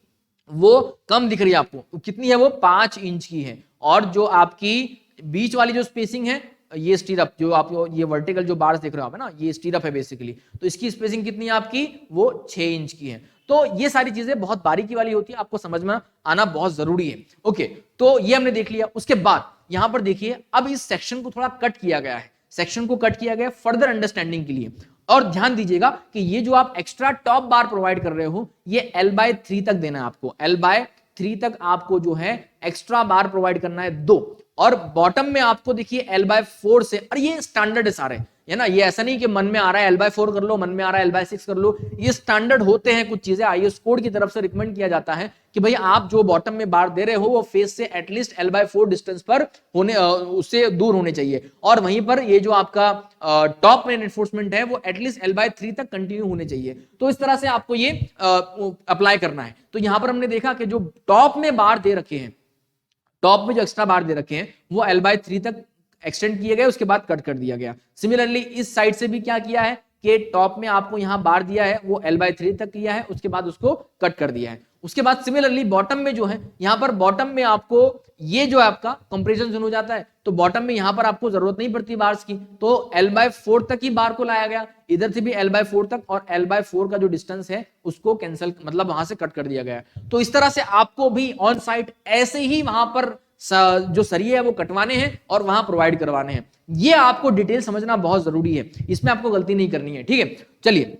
वो कम दिख रही है आपको, कितनी है वो 5 इंच की है। और जो आपकी बीच वाली जो स्पेसिंग है, ये स्टीरअप जो आप ये वर्टिकल जो बार्स देख रहे हो आप, है ना, ये स्टीरअप है बेसिकली, तो इसकी स्पेसिंग कितनी है आपकी, वो 6 इंच की है। तो ये सारी चीजें बहुत बारीकी वाली होती है, आपको समझ में आना बहुत जरूरी है। ओके, तो ये हमने देख लिया। उसके बाद यहां पर देखिए, अब इस सेक्शन को थोड़ा कट किया गया है, सेक्शन को कट किया गया फर्दर अंडरस्टैंडिंग के लिए। और ध्यान दीजिएगा कि ये जो आप एक्स्ट्रा टॉप बार प्रोवाइड कर रहे हो, ये L/3 तक देना है आपको, L/3 तक आपको जो है एक्स्ट्रा बार प्रोवाइड करना है 2। और बॉटम में आपको देखिए L/4 से, और ये स्टैंडर्ड है सारे, है ना, ये ऐसा नहीं कि मन में आ रहा है L/4 कर लो, मन में आ रहा है L/6 कर लो, ये स्टैंडर्ड होते हैं। कुछ चीजें IS कोड की तरफ से रिकमेंड किया जाता है कि भाई आप जो बॉटम में बार दे रहे हो वो फेस से एटलीस्ट L/4 डिस्टेंस पर होने, उससे दूर होने चाहिए। और वहीं पर ये जो आपका टॉप में एनफोर्समेंट है वो एटलीस्ट L/3 तक कंटिन्यू होने चाहिए। तो इस तरह से आपको ये अप्लाई करना है। तो यहां पर हमने देखा कि जो टॉप में बार दे रखे हैं, टॉप में जो एक्स्ट्रा बार दे रखे हैं वो L/3 तक एक्सटेंड किए गए, उसके बाद कट कर दिया गया। सिमिलरली इस साइड से भी क्या किया है कि टॉप में आपको यहां बार दिया है वो L/3 तक किया है, उसके बाद उसको कट कर दिया है। उसके बाद सिमिलरली बॉटम में जो है, यहां पर बॉटम में आपको ये जो आपका कंप्रेशन जोन हो जाता है, तो बॉटम में यहां पर आपको जरूरत नहीं पड़ती बार्स की, तो L/4 तक ही बार को लाया गया, इधर से भी L/4 तक, और L/4 का जो डिस्टेंस है उसको कैंसिल, मतलब वहां से कट कर दिया गया। तो इस तरह से आपको भी ऑन साइट ऐसे ही वहां पर जो सरिये है वो कटवाने हैं और वहां प्रोवाइड करवाने हैं। ये आपको डिटेल समझना बहुत जरूरी है, इसमें आपको गलती नहीं करनी है, ठीक है। चलिए,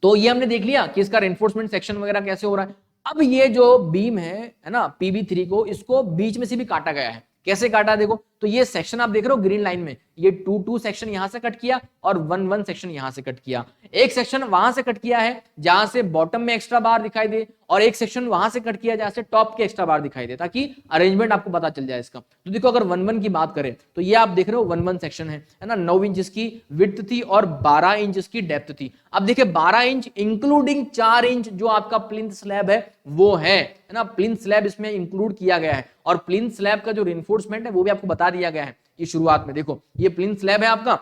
तो ये हमने देख लिया कि इसका रेनफोर्समेंट सेक्शन वगैरह कैसे हो रहा है। अब ये जो बीम है ना PB3 को, इसको बीच में से भी काटा गया है। कैसे काटा देखो, तो ये सेक्शन आप देख रहे हो ग्रीन लाइन में, ये 2-2 सेक्शन यहां से कट किया और 1-1 सेक्शन यहां से कट किया। एक सेक्शन वहां से कट किया है जहां से बॉटम में एक्स्ट्रा बार दिखाई दे, और एक सेक्शन वहां से कट किया जहां से टॉप के एक्स्ट्रा बार दिखाई दे, ताकि अरेंजमेंट आपको पता चल जाए इसका। तो देखो, अगर 1-1 की बात करें तो ये आप देख रहे हो 1-1 सेक्शन है ना, 9 इंच इसकी विड्थ थी और 12 इंच इसकी डेप्थ थी। अब देखिए 12 इंच इंक्लूडिंग 4 इंच जो आपका प्लिंथ स्लैब है वो है ना, प्लिंथ स्लैब इसमें इंक्लूड किया गया है। और प्लिंथ स्लैब का जो रिइंफोर्समेंट है वो भी आपको बता दिया गया है ये शुरुआत में। देखो ये प्लिंथ स्लैब है आपका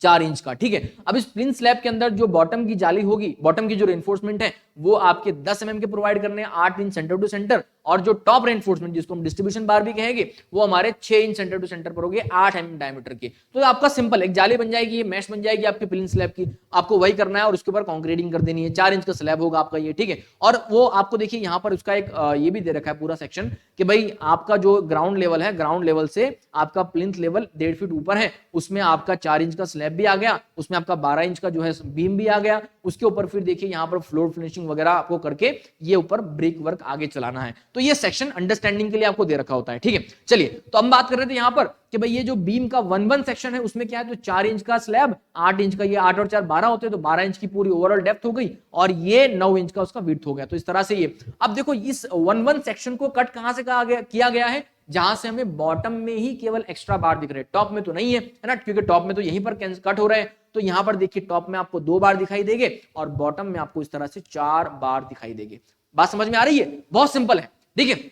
4 इंच का, ठीक है। अब इस प्लिंथ स्लैब के अंदर जो बॉटम की जाली होगी, बॉटम की जो रेनफोर्समेंट है वो आपके 10 mm के प्रोवाइड करने हैं, 8 इंच सेंटर टू सेंटर, और जो टॉप रेनफोर्समेंट जिसको हम डिस्ट्रीब्यूशन बार भी कहेंगे वो हमारे 6 इंच सेंटर टू सेंटर पर होगी, 8 mm डायमीटर की। तो आपका सिंपल एक जाली बन जाएगी, ये मैश बन जाएगी आपकी प्लिंथ स्लैब की, आपको वही करना है और उसके ऊपर कॉन्क्रीटिंग कर देनी है। 4 इंच का स्लैब होगा आपका ये, ठीक है। और वो आपको देखिए यहाँ पर उसका एक ये भी दे रखा है पूरा सेक्शन कि भाई आपका जो ग्राउंड लेवल है, ग्राउंड लेवल से आपका प्लिंथ लेवल 1.5 फीट ऊपर है, उसमें आपका 4 इंच का स्लैब भी आ गया, उसमें आपका 12 इंच का जो है बीम भी आ गया। उसके ऊपर फिर देखिए यहाँ पर फ्लोर फिनिशिंग वगैरह आपको करके ये ऊपर ब्रिक वर्क आगे चलाना है। तो ये सेक्शन अंडरस्टैंडिंग के लिए आपको दे रखा होता है, ठीक है। चलिए, तो हम बात कर रहे थे यहाँ पर कि भाई ये जो बीम का 1-1 सेक्शन है उसमें क्या है, तो 4 इंच का स्लैब, 8 इंच का, ये 8 और 4 12 होते हैं, तो 12 इंच की पूरी ओवरऑल डेप्थ हो गई, और ये 9 इंच का उसका विड्थ हो गया। तो इस तरह से ये, अब देखो इस 1-1 सेक्शन को कट कहां से किया गया है, जहां से हमें बॉटम में ही केवल एक्स्ट्रा बार दिख रहे हैं, टॉप में तो नहीं है ना, क्योंकि टॉप में तो यहीं पर कट हो रहे हैं। तो यहां पर देखिए टॉप में आपको 2 बार दिखाई देंगे और बॉटम में आपको इस तरह से 4 बार दिखाई देंगे। बात समझ में आ रही है, बहुत सिंपल है, ठीक है।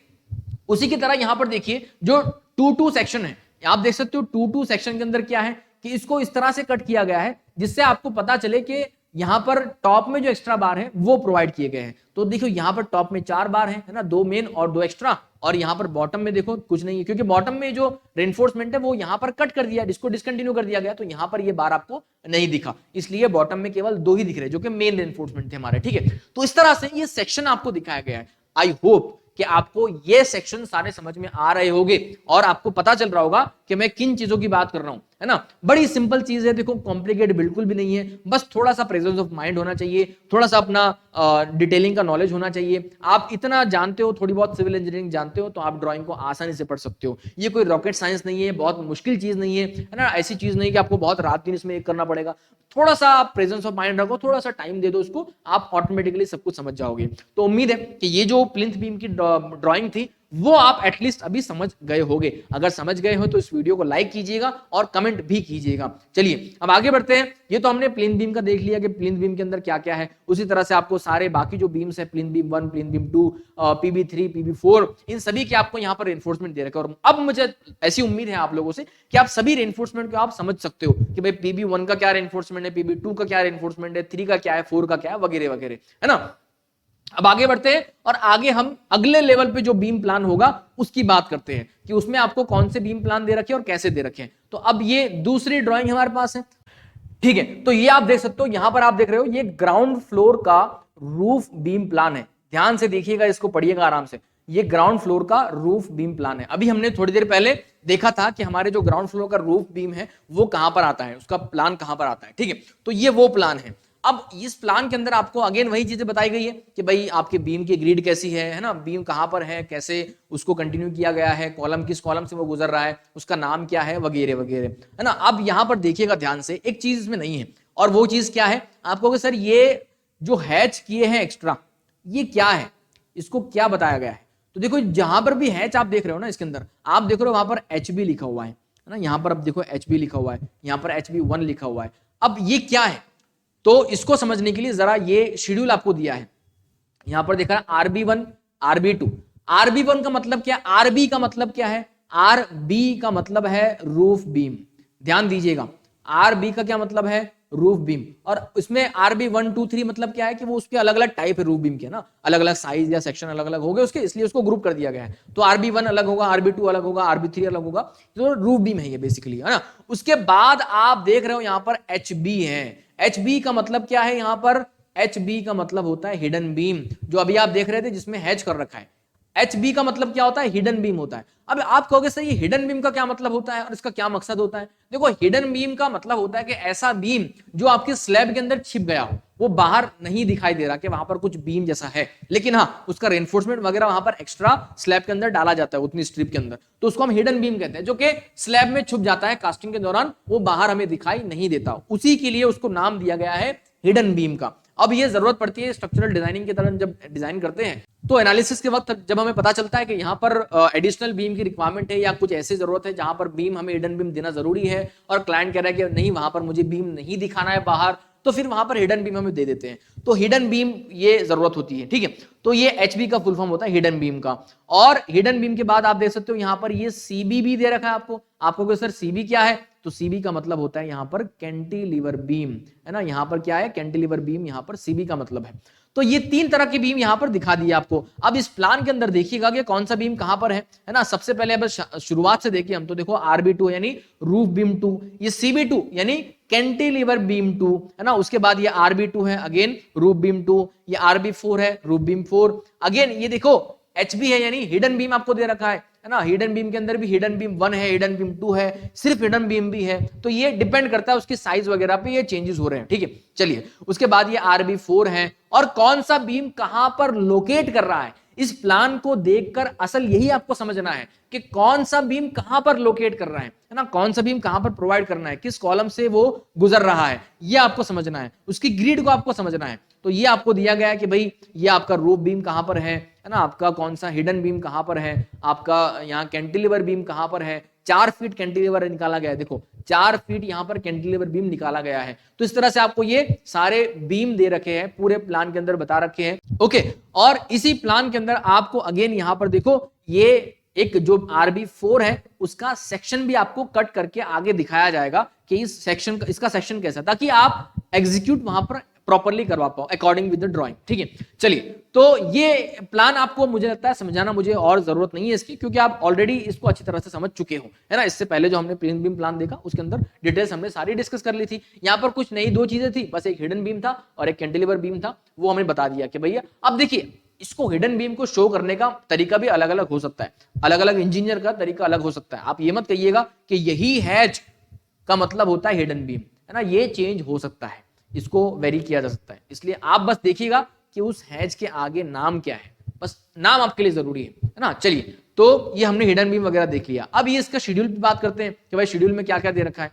उसी की तरह यहां पर देखिए जो 2-2 सेक्शन है, आप देख सकते हो 2-2 सेक्शन के अंदर क्या है कि इसको इस तरह से कट किया गया है जिससे आपको पता चले कि यहां पर टॉप में जो एक्स्ट्रा बार है वो प्रोवाइड किए गए हैं। तो देखो यहां पर टॉप में 4 बार है ना, 2 मेन और 2 एक्स्ट्रा, और यहां पर बॉटम में देखो कुछ नहीं है, क्योंकि बॉटम में जो रेनफोर्समेंट है वो यहां पर कट कर दिया, इसको डिसकंटिन्यू कर दिया गया, तो यहां पर ये बार आपको नहीं दिखा, इसलिए बॉटम में केवल 2 ही दिख रहे जो कि मेन रेनफोर्समेंट थे हमारे, ठीक है। तो इस तरह से ये सेक्शन आपको दिखाया गया है। आई होप कि आपको ये सेक्शन सारे समझ में आ रहे होंगे और आपको पता चल रहा होगा कि मैं किन चीजों की बात कर रहा हूं। है ना। बड़ी सिंपल चीज है, देखो कॉम्प्लिकेट बिल्कुल भी नहीं है, बस थोड़ा सा प्रेजेंस ऑफ माइंड होना चाहिए, थोड़ा सा अपना डिटेलिंग का नॉलेज होना चाहिए। आप इतना जानते हो, थोड़ी बहुत सिविल इंजीनियरिंग जानते हो, तो आप ड्राइंग को आसानी से पढ़ सकते हो। ये कोई रॉकेट साइंस नहीं है, बहुत मुश्किल चीज नहीं है ना, ऐसी चीज नहीं कि आपको बहुत रात दिन इसमें एक करना पड़ेगा। थोड़ा सा आप प्रेजेंस ऑफ माइंड रखो, थोड़ा सा टाइम दे दो उसको, आप ऑटोमेटिकली सब कुछ समझ जाओगे। तो उम्मीद है कि ये जो प्लिंथ बीम की ड्राइंग थी वो आप एटलीस्ट अभी समझ गए होंगे। अगर समझ गए हो तो इस वीडियो को लाइक कीजिएगा और कमेंट भी कीजिएगा। चलिए अब आगे बढ़ते हैं। ये तो हमने प्लिंथ बीम का देख लिया कि प्लिंथ बीम के अंदर क्या क्या है। उसी तरह से आपको सारे बाकी जो बीम्स है, plinth beam 1, plinth beam 2, PB3, PB4, इन सभी के आपको यहाँ पर रेनफोर्समेंट दे रखा है। और अब मुझे ऐसी उम्मीद है आप लोगों से कि आप सभी रेनफोर्समेंट को आप समझ सकते हो कि भाई PB1 का क्या रेनफोर्समेंट है, PB2 का क्या रेनफोर्समेंट है, 3 का क्या है, 4 का क्या है, वगैरह वगैरह, है ना। अब आगे बढ़ते हैं और आगे हम अगले लेवल पे जो बीम प्लान होगा उसकी बात करते हैं कि उसमें आपको कौन से बीम प्लान दे रखे हैं और कैसे दे रखे हैं। तो अब ये दूसरी ड्राइंग हमारे पास है, ठीक है। तो ये आप देख सकते हो, यहां पर आप देख रहे हो ये ग्राउंड फ्लोर का रूफ बीम प्लान है। ध्यान से देखिएगा, इसको पढ़िएगा आराम से। ये ग्राउंड फ्लोर का रूफ बीम प्लान है। अभी हमने थोड़ी देर पहले देखा था कि हमारे जो ग्राउंड फ्लोर का रूफ बीम है वो कहां पर आता है, उसका प्लान कहां पर आता है, ठीक है। तो ये वो प्लान है। अब इस प्लान के अंदर आपको अगेन वही चीजें बताई गई है कि भाई आपके बीम की ग्रिड कैसी है ना, बीम कहां पर है, कैसे उसको कंटिन्यू किया गया है, कॉलम किस कॉलम से वो गुजर रहा है, उसका नाम क्या है, वगैरह वगैरह, है ना। अब यहां पर देखिएगा ध्यान से, एक चीज इसमें नहीं है, और वो चीज क्या है। आप कहोगे सर ये जो हैच किए हैं एक्स्ट्रा, ये क्या है, इसको क्या बताया गया है। तो देखो जहां पर भी हैच आप देख रहे हो ना, इसके अंदर आप देख रहे हो वहां पर HB लिखा हुआ है ना, यहां पर अब देखो HB लिखा हुआ है, यहां पर HB1 लिखा हुआ है। अब ये क्या है, तो इसको समझने के लिए जरा ये शेड्यूल आपको दिया है। यहां पर देखा RB1, RB2। RB1 का मतलब क्या, RB का मतलब क्या है, RB का मतलब है रूफ बीम। ध्यान दीजिएगा, RB का क्या मतलब है, रूफ बीम। और इसमें RB1, 2, 3 मतलब क्या है कि वो उसके अलग अलग टाइप है रूफ बीम के ना, अलग अलग साइज या सेक्शन अलग अलग हो गए उसके, इसलिए उसको ग्रुप कर दिया गया है। तो RB1 अलग होगा, RB2 अलग होगा, RB3 अलग होगा। तो रूफ बीम है ये बेसिकली, है ना। उसके बाद आप देख रहे हो यहां पर HB है। HB का मतलब क्या है, यहां पर HB का मतलब होता है हिडन बीम, जो अभी आप देख रहे थे जिसमें हैच कर रखा है। HB का मतलब क्या होता है, हिडन बीम होता है। अब आप कहोगे सर ये हिडन बीम का क्या मतलब होता है और इसका क्या मकसद होता है। देखो हिडन बीम का मतलब होता है कि ऐसा बीम जो आपके स्लैब के अंदर छिप गया हो, वो बाहर नहीं दिखाई दे रहा कि वहां पर कुछ बीम जैसा है, लेकिन हाँ उसका रेनफोर्समेंट वगैरह वहां पर एक्स्ट्रा स्लैब के अंदर डाला जाता है उतनी स्ट्रिप के अंदर, तो उसको हम हिडन बीम कहते हैं, जो कि स्लैब में छुप जाता है कास्टिंग के दौरान, वो बाहर हमें दिखाई नहीं देता, उसी के लिए उसको नाम दिया गया है हिडन बीम का। अब ये जरूरत पड़ती है स्ट्रक्चरल डिजाइनिंग के दौरान, जब डिजाइन करते हैं तो एनालिसिस के वक्त जब हमें पता चलता है कि यहाँ पर एडिशनल बीम की रिक्वायरमेंट है या कुछ ऐसी जरूरत है जहां पर बीम हमें हिडन बीम देना जरूरी है, और क्लाइंट कह रहा है कि नहीं वहां पर मुझे बीम नहीं दिखाना है बाहर, तो फिर वहां पर हिडन बीम हमें दे देते हैं। तो हिडन बीम ये जरूरत होती है, ठीक है। तो ये HB का फुल फॉर्म होता है हिडन बीम का। और हिडन बीम के बाद आप देख सकते हो यहां पर ये CB भी दे रखा है आपको सर CB क्या है, तो CB का मतलब होता है यहां पर कैंटिलीवर बीम, है ना। यहां पर क्या है, कैंटिलीवर बीम, यहां पर CB का मतलब है। तो ये 3 तरह की बीम यहां पर दिखा दी आपको। अब इस प्लान के अंदर देखिएगा कि कौन सा बीम कहां पर है ना। सबसे पहले अब शुरुआत से देखिए हम, तो देखो RB2 यानी रूफ बीम 2, ये CB2 यानी कैंटिलीवर बीम 2, है ना। उसके बाद ये RB2 है, अगेन रूफ बीम 2, ये RB4 है, रूफ बीम 4, अगेन ये देखो HB है यानी हिडन बीम आपको दे रखा है ना। हिडन बीम के अंदर भी हिडन बीम 1 है, हिडन बीम 2 है, सिर्फ हिडन बीम भी है, तो ये डिपेंड करता है उसकी साइज वगैरह पे, ये चेंजेस हो रहे हैं, ठीक है। चलिए उसके बाद ये RB4 है, और कौन सा बीम कहां पर लोकेट कर रहा है, इस प्लान को देखकर असल यही आपको समझना है कि कौन सा बीम कहां पर लोकेट कर रहा है ना, कौन सा बीम कहां पर प्रोवाइड करना है, किस कॉलम से वो गुजर रहा है, ये आपको समझना है, उसकी ग्रिड को आपको समझना है। तो ये आपको दिया गया है कि भाई ये आपका रूफ बीम कहां पर है ना, आपका कौन सा हिडन बीम कहां पर है, आपका यहाँ कैंटिलीवर बीम कहां पर है। 4 फीट कैंटिलीवर निकाला गया है, देखो 4 फीट यहां पर कैंटिलीवर बीम निकाला गया है। तो इस तरह से आपको ये सारे बीम दे रखे हैं, पूरे प्लान के अंदर बता रखे हैं, ओके। और इसी प्लान के अंदर आपको अगेन यहां पर देखो ये एक जो RB4 है उसका सेक्शन भी आपको कट करके आगे दिखाया जाएगा कि इस सेक्शन का, इसका सेक्शन कैसा, ताकि आप एग्जीक्यूट वहां पर प्रॉपर्ली करवा पाओ अकॉर्डिंग विद द ड्राइंग, ठीक है। चलिए तो ये प्लान आपको मुझे लगता है समझाना मुझे और जरूरत नहीं है इसकी, क्योंकि आप ऑलरेडी इसको अच्छी तरह से समझ चुके हो, है ना। इससे पहले जो हमने प्लेन बीम प्लान देखा उसके अंदर डिटेल्स हमने सारी डिस्कस कर ली थी। यहाँ पर कुछ नई 2 चीजें थी, बस एक हिडन बीम था और एक कैंटिलीवर बीम था, वो हमने बता दिया कि भैया अब देखिए इसको हिडन बीम को शो करने का तरीका भी अलग अलग हो सकता है, अलग अलग इंजीनियर का तरीका अलग हो सकता है। आप ये मत कहिएगा कि यही हैच का मतलब होता है हिडन बीम, है ना। ये चेंज हो सकता है, इसको वेरी किया जा सकता है, इसलिए आप बस देखिएगा कि उस हैच के आगे नाम क्या है, बस नाम आपके लिए जरूरी है ना। चलिए, तो ये हमने हिडन बीम वगैरह देख लिया। अब ये इसका शेड्यूल पे बात करते हैं कि भाई शेड्यूल में क्या क्या दे रखा है।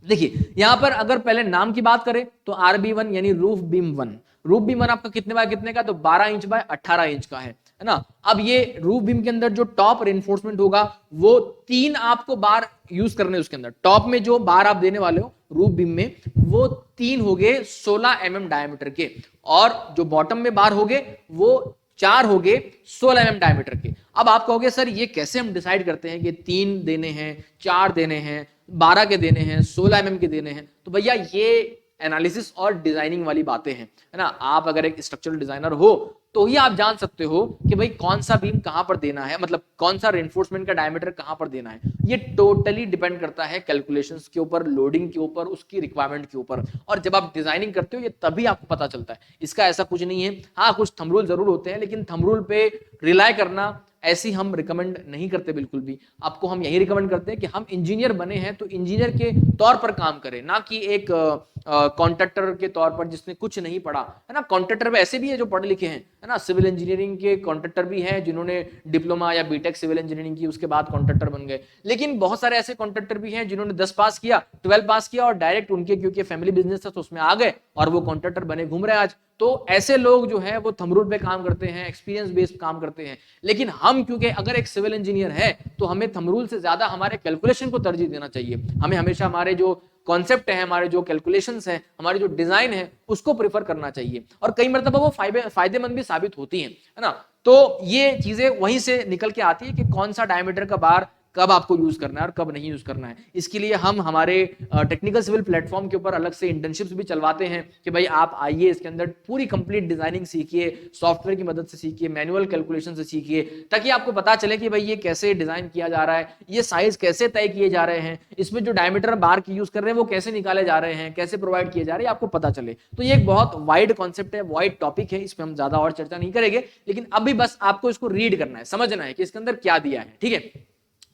देखिए यहां पर अगर पहले नाम की बात करें तो RB1 यानी रूफ बीम 1, रूफ बीम 1 आपका कितने बाय कितने का, तो 12 इंच बाय 18 इंच का है ना। अब ये रूफ बीम के अंदर जो टॉप रेनफोर्समेंट होगा वो 3 आपको बार यूज करने, उसके अंदर टॉप में जो बार आप देने वाले हो रूफ बीम में वो 3 हो गए 16 mm डायमीटर के, और जो बॉटम में बार हो गए वो 4 हो गए 16 mm डायमीटर के। अब आप कहोगे सर ये कैसे हम डिसाइड करते हैं कि 3 देने हैं, 4 देने हैं, 12 के देने हैं, 16 mm के देने हैं। तो भैया ये एनालिसिस और डिजाइनिंग वाली बातें हैं, है ना। आप अगर एक स्ट्रक्चरल डिजाइनर हो तो ही आप जान सकते हो कि भाई कौन सा बीम कहां पर देना है, मतलब कौन सा रेनफोर्समेंट का डायमीटर कहां पर देना है। ये टोटली डिपेंड करता है कैलकुलेशंस के ऊपर, लोडिंग के ऊपर, उसकी रिक्वायरमेंट के ऊपर, और जब आप डिजाइनिंग करते हो ये तभी आपको पता चलता है। इसका ऐसा कुछ नहीं है, हाँ कुछ थंब रूल जरूर होते हैं, लेकिन थंब रूल पे रिलाय करना ऐसी हम रिकमेंड नहीं करते बिल्कुल भी। आपको हम यही रिकमेंड करते हैं कि हम इंजीनियर बने हैं तो इंजीनियर के तौर पर काम करें, ना कि एक कॉन्ट्रैक्टर के तौर पर जिसने कुछ नहीं पढ़ा, है ना। कॉन्ट्रैक्टर में ऐसे भी है जो पढ़े लिखे हैं, है ना। सिविल इंजीनियरिंग के कॉन्ट्रैक्टर भी हैं जिन्होंने डिप्लोमा या बीटेक सिविल इंजीनियरिंग की, उसके बाद कॉन्ट्रैक्टर बन गए। लेकिन बहुत सारे ऐसे कॉन्ट्रैक्टर भी हैं जिन्होंने 10 पास किया, 12 पास किया और डायरेक्ट उनके क्योंकि फैमिली बिजनेस था तो उसमें आ गए और वो कॉन्ट्रैक्टर बने, घूम रहे हैं आज। तो ऐसे लोग जो है वो थंब रूल पे काम करते हैं, एक्सपीरियंस बेस्ड काम करते हैं। लेकिन हम क्योंकि अगर एक सिविल इंजीनियर है तो हमें थंब रूल से ज्यादा हमारे कैलकुलेशन को तरजीह देना चाहिए। हमें हमेशा हमारे जो कॉन्सेप्ट है, हमारे जो कैलकुलेशंस है, हमारे जो डिजाइन है उसको प्रेफर करना चाहिए, और कई मरतबा वो फायदेमंद भी साबित होती है ना। तो ये चीजें वहीं से निकल के आती है कि कौन सा डायमीटर का बार कब आपको यूज करना है और कब नहीं यूज करना है। इसके लिए हम हमारे टेक्निकल सिविल प्लेटफॉर्म के ऊपर अलग से इंटर्नशिप्स भी चलवाते हैं कि भाई आप आइए, इसके अंदर पूरी कंप्लीट डिजाइनिंग सीखिए, सॉफ्टवेयर की मदद से सीखिए, मैनुअल कैलकुलेशन से सीखिए, ताकि आपको पता चले कि भाई ये कैसे डिजाइन किया जा रहा है, ये साइज कैसे तय किए जा रहे हैं, इसमें जो डायमीटर बार की यूज कर रहे हैं वो कैसे निकाले जा रहे हैं, कैसे प्रोवाइड किए जा रहे हैं, आपको पता चले। तो ये एक बहुत वाइड कॉन्सेप्ट है, वाइड टॉपिक है, इस पर हम ज्यादा और चर्चा नहीं करेंगे, लेकिन अभी बस आपको इसको रीड करना है, समझना है कि इसके अंदर क्या दिया है, ठीक है।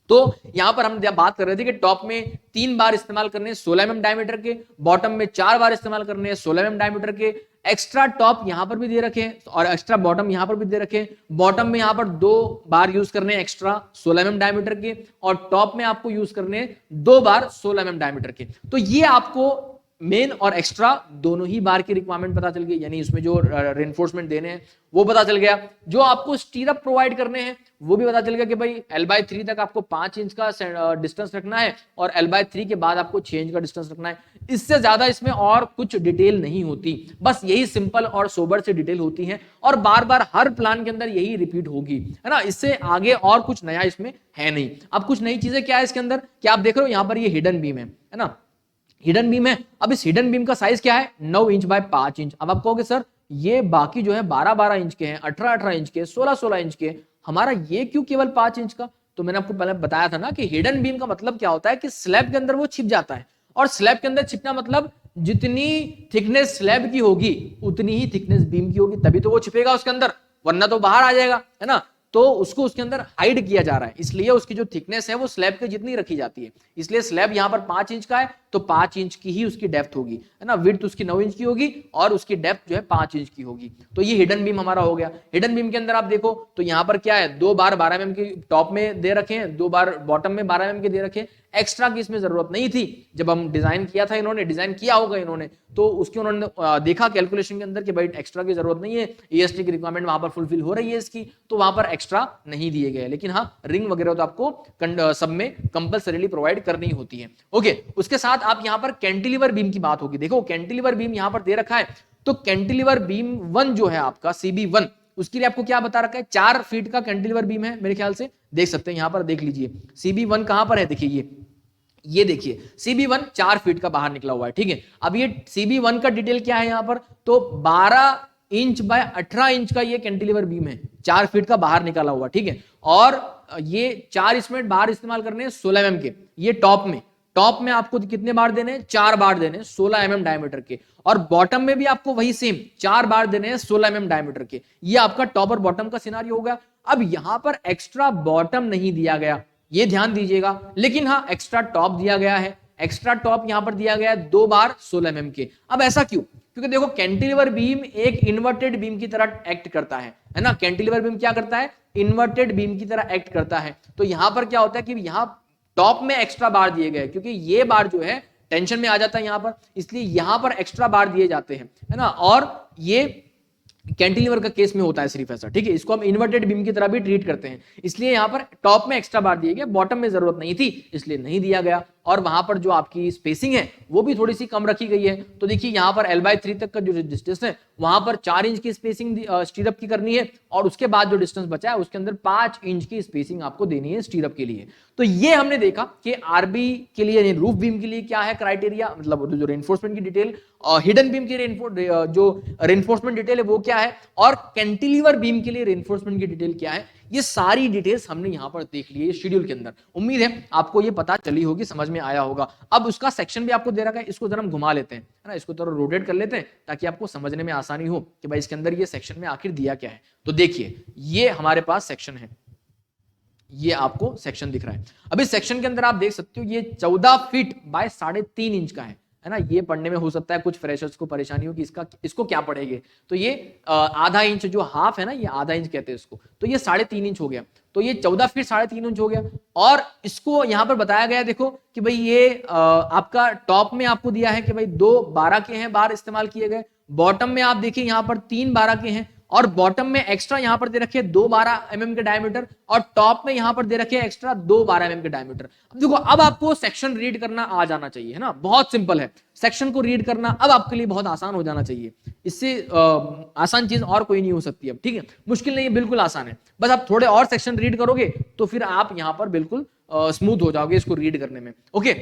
तो यहां पर हम बात कर रहे थे कि टॉप में 3 बार इस्तेमाल करने 16 mm डायमीटर के, बॉटम में 4 बार इस्तेमाल करने 16 mm डायमीटर के, एक्स्ट्रा टॉप यहां पर भी दे रखे हैं और एक्स्ट्रा बॉटम यहां पर भी दे रखे हैं। बॉटम में यहां पर 2 बार यूज करने एक्स्ट्रा 16 mm डायमीटर के, और टॉप में आपको यूज करने 2 बार 16 mm डायमीटर के। तो ये आपको मेन और एक्स्ट्रा दोनों ही बार की रिक्वायरमेंट पता चल गई, यानी इसमें जो रेनफोर्समेंट देने हैं वो पता चल गया। जो आपको स्टीरअप प्रोवाइड करने हैं वो भी पता चल गया कि भाई L/3 तक आपको 5 इंच का डिस्टेंस रखना है और L/3 के बाद आपको 6 इंच का डिस्टेंस रखना है। इससे ज्यादा इसमें और कुछ डिटेल नहीं होती, बस यही सिंपल और सोबर से डिटेल होती है और बार बार हर प्लान के अंदर यही रिपीट होगी, है ना। इससे आगे और कुछ नया इसमें है नहीं। अब कुछ नई चीजें क्या है इसके अंदर, क्या आप देख रहे हो यहाँ पर ये हिडन बीम है ना, हिडन बीम है। अब इस हिडन बीम का साइज क्या है, 9 इंच बाय 5 इंच। अब आप कहोगे सर ये बाकी जो है 12-12 इंच के हैं, 18-18 इंच के, 16-16 इंच के, हमारा ये क्यों केवल 5 इंच का। तो मैंने आपको पहले बताया था ना कि हिडन बीम का मतलब क्या होता है कि स्लैब के अंदर वो छिप जाता है, और स्लैब के अंदर छिपना मतलब जितनी थिकनेस स्लैब की होगी उतनी ही थिकनेस बीम की होगी, तभी तो वो छिपेगा उसके अंदर, वरना तो बाहर आ जाएगा, है ना। तो उसको उसके अंदर हाइड किया जा रहा है, इसलिए उसकी जो थिकनेस है वो स्लैब के जितनी रखी जाती है। इसलिए स्लैब यहां पर 5 इंच का है तो 5 इंच की ही उसकी डेप्थ होगी, है ना। विड्थ उसकी 9 इंच की होगी और उसकी डेप्थ जो है 5 इंच की होगी। तो ये हिडन बीम हमारा हो गया। हिडन बीम के अंदर आप देखो तो यहां पर क्या है, 2 बार 12 mm की टॉप में दे रखे हैं, 2 बार बॉटम में 12 mm के दे रखे हैं। एक्स्ट्रा की इसमें जरूरत नहीं थी, जब हम डिजाइन किया था, इन्होंने डिजाइन किया होगा इन्होंने, तो उसकी उन्होंने देखा कैलकुलेशन के अंदर कि भाई एक्स्ट्रा की जरूरत नहीं है, ईएसटी की रिक्वायरमेंट वहां पर फुलफिल हो रही है इसकी, तो वहां पर एक्स्ट्रा नहीं दिए गए। लेकिन हाँ रिंग वगैरह तो आपको सब में कंपलसरीली प्रोवाइड करनी होती है। ओके, उसके साथ आप यहां पर कैंटिलीवर बीम की बात होगी। देखो कैंटिलीवर बीम यहां पर दे रखा है, तो कैंटिलीवर बीम 1 जो है आपका CB1, उसके लिए आपको क्या बता रखा है, 4 फीट का कैंटिलीवर बीम है मेरे ख्याल से, देख सकते हैं यहां पर, देख लीजिए CB1 कहां पर है, देखिए ये देखिए CB1 4 फीट का बाहर निकला हुआ है, ठीक है। अब ये CB1 का डिटेल क्या है यहां पर, तो 12 इंच बाय 18 इंच का ये कैंटिलीवर बीम है, 4 फीट का बाहर निकाला हुआ, ठीक है। और ये 4 इसमें बाहर इस्तेमाल करने हैं 16 mm के। ये टॉप में आपको कितने बार देने हैं, 4 बार देने हैं 16 mm डायमीटर के, और बॉटम में भी आपको वही सेम 4 बार देने हैं 16 mm डायमीटर के। ये आपका टॉप और बॉटम का सिनारियो होगा। अब यहां पर एक्स्ट्रा बॉटम नहीं दिया गया, ये ध्यान दीजिएगा, लेकिन हाँ एक्स्ट्रा टॉप दिया गया है, एक्स्ट्रा टॉप यहां पर दिया गया है 2 बार 16 mm के। अब ऐसा क्यों? क्योंकि देखो कैंटिलीवर बीम एक इन्वर्टेड बीम की तरह एक्ट करता है ना। कैंटिलीवर बीम क्या करता है? इन्वर्टेड बीम की तरह एक्ट करता है। तो यहां पर क्या होता है कि यहां टॉप में एक्स्ट्रा बार दिए गए, क्योंकि ये बार जो है टेंशन में आ जाता है यहां पर, इसलिए यहां पर एक्स्ट्रा बार दिए जाते हैं, है ना। और ये कैंटिलीवर का केस में होता है सिर्फ ऐसा, ठीक है। इसको हम इन्वर्टेड बीम की तरह भी ट्रीट करते हैं, इसलिए यहां पर टॉप में एक्स्ट्रा बार दिए गए, बॉटम में जरूरत नहीं थी इसलिए नहीं दिया गया। और वहां पर जो आपकी स्पेसिंग है वो भी थोड़ी सी कम रखी गई है। तो देखिए यहां पर L/3 तक का जो डिस्टेंस है वहां पर 4 इंच की स्पेसिंग स्टीरअप की करनी है, और उसके बाद जो डिस्टेंस बचा है उसके अंदर 5 इंच की स्पेसिंग आपको देनी है स्टीरअप के लिए। तो ये हमने देखा कि आरबी के लिए, रूफ बीम के लिए क्या है क्राइटेरिया, मतलब जो रेनफोर्समेंट की डिटेल, हिडन बीम की जो रेनफोर्समेंट डिटेल है वो क्या है, और कैंटिलीवर बीम के लिए रेनफोर्समेंट की डिटेल क्या है, ये सारी डिटेल्स हमने यहां पर देख ली है शेड्यूल के अंदर। उम्मीद है आपको ये पता चली होगी, समझ में आया होगा। अब उसका सेक्शन भी आपको दे रखा है, इसको जरा हम घुमा लेते हैं, है ना, इसको थोड़ा रोटेट कर लेते हैं ताकि आपको समझने में आसानी हो कि भाई इसके अंदर ये सेक्शन में आखिर दिया क्या है। तो देखिए ये हमारे पास सेक्शन है, ये आपको सेक्शन दिख रहा है। अभी सेक्शन के अंदर आप देख सकते हो ये 14 फीट बाय 3.5 इंच का है ना। ये पढ़ने में हो सकता है कुछ फ्रेशर्स को परेशानी हो कि इसको क्या पढ़ेंगे। तो ये आधा इंच जो हाफ है ना, ये आधा इंच कहते हैं इसको, तो ये 3.5 इंच हो गया। तो ये 14 फीट 3.5 इंच हो गया। और इसको यहां पर बताया गया देखो कि भाई ये आपका टॉप में आपको दिया है कि भाई 2 12 के हैं बार इस्तेमाल किए गए, बॉटम में आप देखिए यहां पर 3 12 के हैं, और बॉटम में एक्स्ट्रा यहां पर दे रखे 2 12 mm के डायमीटर, और टॉप में यहां पर दे रखे एक्स्ट्रा 2 12 mm के डायमीटर। अब देखो अब आपको सेक्शन रीड करना आ जाना चाहिए, है ना, बहुत सिंपल है। सेक्शन को रीड करना अब आपके लिए बहुत आसान हो जाना चाहिए, इससे आसान चीज और कोई नहीं हो सकती अब, ठीक है। मुश्किल नहीं है, बिल्कुल आसान है। बस आप थोड़े और सेक्शन रीड करोगे तो फिर आप यहां पर बिल्कुल स्मूथ हो जाओगे इसको रीड करने में। ओके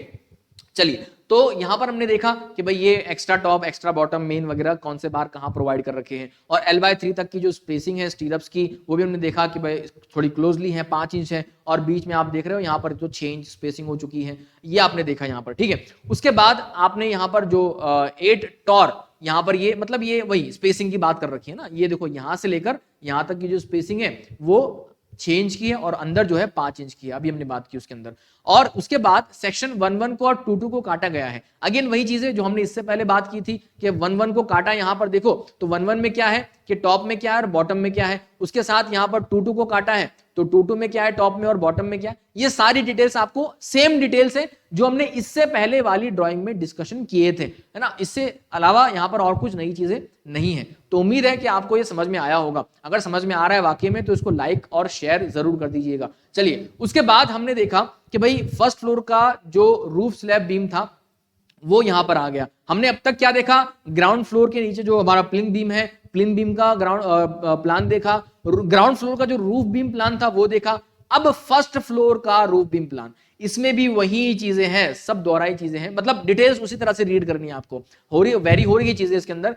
चलिए, तो यहां पर हमने देखा कि भाई ये extra top, extra bottom, main वगैरह कौन से बार कहां प्रोवाइड कर रखे हैं, और L/3 तक की जो स्पेसिंग है स्टीरअप्स की वो भी हमने देखा कि भाई थोड़ी क्लोजली है, 5 इंच है, और बीच में आप देख रहे हो यहां पर जो 6 इंच स्पेसिंग हो चुकी है, ये आपने देखा यहां पर, ठीक है। उसके बाद आपने यहां पर जो 8 टॉर यहां पर ये मतलब ये वही स्पेसिंग की बात कर रखी है ना, ये देखो यहां से लेकर यहां तक की जो स्पेसिंग है वो 6 इंच की है, और अंदर जो है 5 इंच की है, अभी हमने बात की उसके अंदर। और उसके बाद सेक्शन 1-1 को और 2-2 को काटा गया है। अगेन वही चीजें जो हमने इससे पहले बात की थी कि 1-1 को काटा, यहां पर देखो तो 1-1 में क्या है कि टॉप में क्या है और बॉटम में क्या है, उसके साथ यहां पर 2-2 को काटा है, तो 2-2 में क्या है टॉप में और बॉटम में क्या है, ये सारी डिटेल्स आपको सेम डिटेल्स है जो हमने इससे पहले वाली ड्राइंग में डिस्कशन किए थे, है ना। इससे अलावा यहां पर और कुछ नई चीजें नहीं है। तो उम्मीद है कि आपको ये समझ में आया होगा। अगर समझ में आ रहा है वाकई में तो इसको लाइक और शेयर जरूर कर दीजिएगा। चलिए, उसके बाद हमने देखा कि भाई फर्स्ट फ्लोर का जो रूफ स्लैब बीम था वो यहां पर आ गया। हमने अब तक क्या देखा, ग्राउंड फ्लोर के नीचे जो हमारा प्लिंथ बीम है, प्लिंथ बीम का ग्राउंड प्लान देखा, ग्राउंड फ्लोर का जो रूफ बीम प्लान था वो देखा। अब फर्स्ट फ्लोर का रूफ बीम प्लान, इसमें भी वही चीजें हैं, सब दोहराई चीजें हैं, मतलब डिटेल्स उसी तरह से रीड करनी है आपको। वेरी हो रही चीजें इसके अंदर।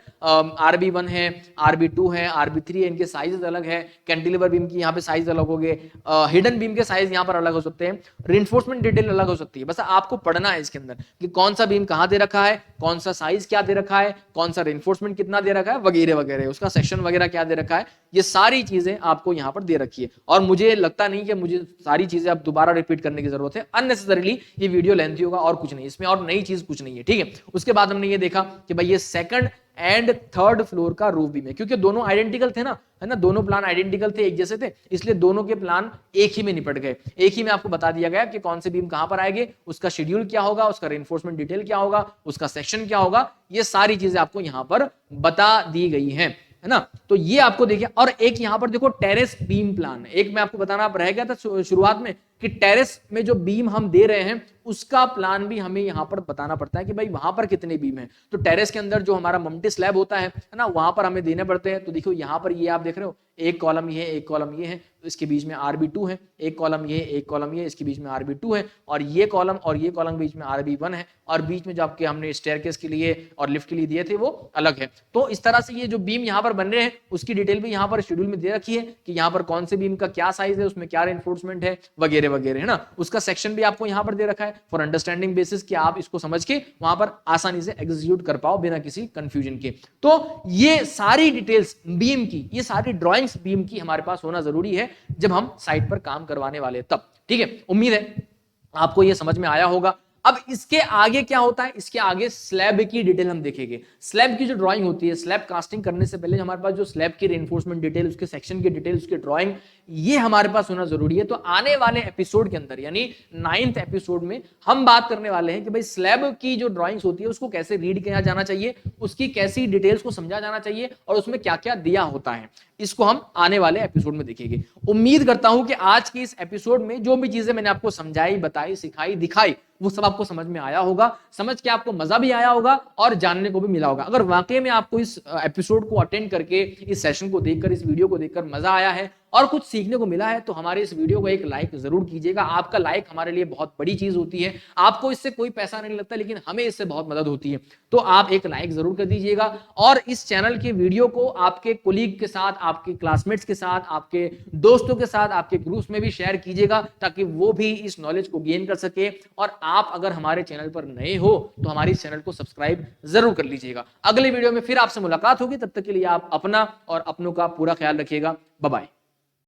RB1 है, RB2 है, RB3 है, इनके साइज अलग है। कैंटिलीवर बीम की यहाँ पे साइज अलग हो गए, हिडन बीम के साइज यहाँ पर अलग हो सकते हैं, रेनफोर्समेंट डिटेल अलग हो सकती है। बस आपको पढ़ना है इसके अंदर कि कौन सा बीम कहाँ दे रखा है, कौन सा साइज क्या दे रखा है, कौन सा रेनफोर्समेंट कितना दे रखा है, वगैरह वगैरह, उसका सेक्शन वगैरह क्या दे रखा है, ये सारी चीजें आपको यहाँ पर दे रखी है। और मुझे लगता नहीं कि मुझे सारी चीजें अब दोबारा रिपीट करने की जरूरत है, अननेसेसरीली ये वीडियो लेंथी होगा और कुछ नहीं, इसमें और नई चीज कुछ नहीं है, ठीक है। उसके बाद हमने ये देखा कि भाई ये सेकंड एंड थर्ड फ्लोर का रूफ बीम है, क्योंकि दोनों आइडेंटिकल थे ना, है ना, दोनों प्लान आइडेंटिकल थे, एक जैसे थे, इसलिए दोनों के प्लान एक ही में निपट गए। एक ही में आपको बता दिया गया कि कौन से बीम कहां पर आएंगे, उसका शेड्यूल क्या होगा, उसका रेनफोर्समेंट डिटेल क्या होगा, उसका सेक्शन क्या होगा, ये सारी चीजें आपको यहां पर बता दी गई हैं, है ना। तो ये आपको देखिए, और एक यहां पर देखो टेरेस बीम प्लान, एक मैं आपको बताना रह गया था शुरुआत में कि टेरेस में जो बीम हम दे रहे हैं उसका प्लान भी हमें यहां पर बताना पड़ता है कि भाई वहां पर कितने बीम हैं। तो टेरेस के अंदर जो हमारा मम्टी स्लैब होता है ना, वहां पर हमें देने पड़ते हैं। तो देखो यहां पर ये आप देख रहे हो, एक कॉलम ये है, एक कॉलम ये है, तो इसके बीच में RB2 है, एक कॉलम ये है, एक कॉलम ये, इसके बीच में RB2 है, और ये कॉलम और ये कॉलम बीच में RB1 है, और बीच में जो आपके हमने स्टेयरकेस के लिए और लिफ्ट के लिए दिए थे वो अलग है। तो इस तरह से ये जो बीम यहाँ पर बन रहे हैं उसकी डिटेल भी यहाँ पर शेड्यूल में दे रखी है कि यहाँ पर कौन से बीम का क्या साइज है, उसमें क्या रेनफोर्समेंट है, वगैरह वगैरह, है ना। उसका सेक्शन भी आपको यहाँ पर दे रखा है फॉर अंडरस्टैंडिंग बेसिस, कि आप इसको समझ के वहां पर आसानी से एग्जीक्यूट कर पाओ बिना किसी कंफ्यूजन के। तो ये सारी डिटेल्स बीम की, ये सारी ड्राइंग्स बीम की हमारे पास होना जरूरी है जब हम साइट पर काम करवाने वाले तब, ठीक है। उम्मीद है आपको ये समझ में आया होगा। अब इसके आगे क्या होता है, इसके आगे स्लैब की डिटेल हम देखेंगे। स्लैब की जो ड्राइंग होती है, स्लैब कास्टिंग करने से पहले हमारे पास जो स्लैब की रेनफोर्समेंट डिटेल, उसके सेक्शन की डिटेल, उसकी ड्राइंग, ये हमारे पास होना जरूरी है। तो आने वाले एपिसोड के अंदर यानी 9th एपिसोड में हम बात करने वाले हैं कि भाई स्लैब की जो ड्राइंग्स होती है उसको कैसे रीड किया जाना चाहिए, उसकी कैसी डिटेल्स को समझा जाना चाहिए और उसमें क्या क्या दिया होता है, इसको हम आने वाले एपिसोड में देखेंगे। उम्मीद करता हूं कि आज की इस एपिसोड में जो भी चीजें मैंने आपको समझाई, बताई, सिखाई, दिखाई, वो सब आपको समझ में आया होगा, समझ के आपको मजा भी आया होगा और जानने को भी मिला होगा। अगर वाकई में आपको इस एपिसोड को अटेंड करके, इस सेशन को देखकर, इस वीडियो को देखकर मजा आया है और कुछ सीखने को मिला है, तो हमारे इस वीडियो को एक लाइक जरूर कीजिएगा। आपका लाइक हमारे लिए बहुत बड़ी चीज होती है। आपको इससे कोई पैसा नहीं लगता, लेकिन हमें इससे बहुत मदद होती है। तो आप एक लाइक जरूर कर दीजिएगा और इस चैनल के वीडियो को आपके कोलीग के साथ, आपके क्लासमेट्स के साथ, आपके दोस्तों के साथ, आपके ग्रुप्स में भी शेयर कीजिएगा, ताकि वो भी इस नॉलेज को गेन कर सके। और आप अगर हमारे चैनल पर नए हो तो हमारे इस चैनल को सब्सक्राइब जरूर कर लीजिएगा। अगले वीडियो में फिर आपसे मुलाकात होगी, तब तक के लिए आप अपना और अपनों का पूरा ख्याल रखिएगा। Bye bye.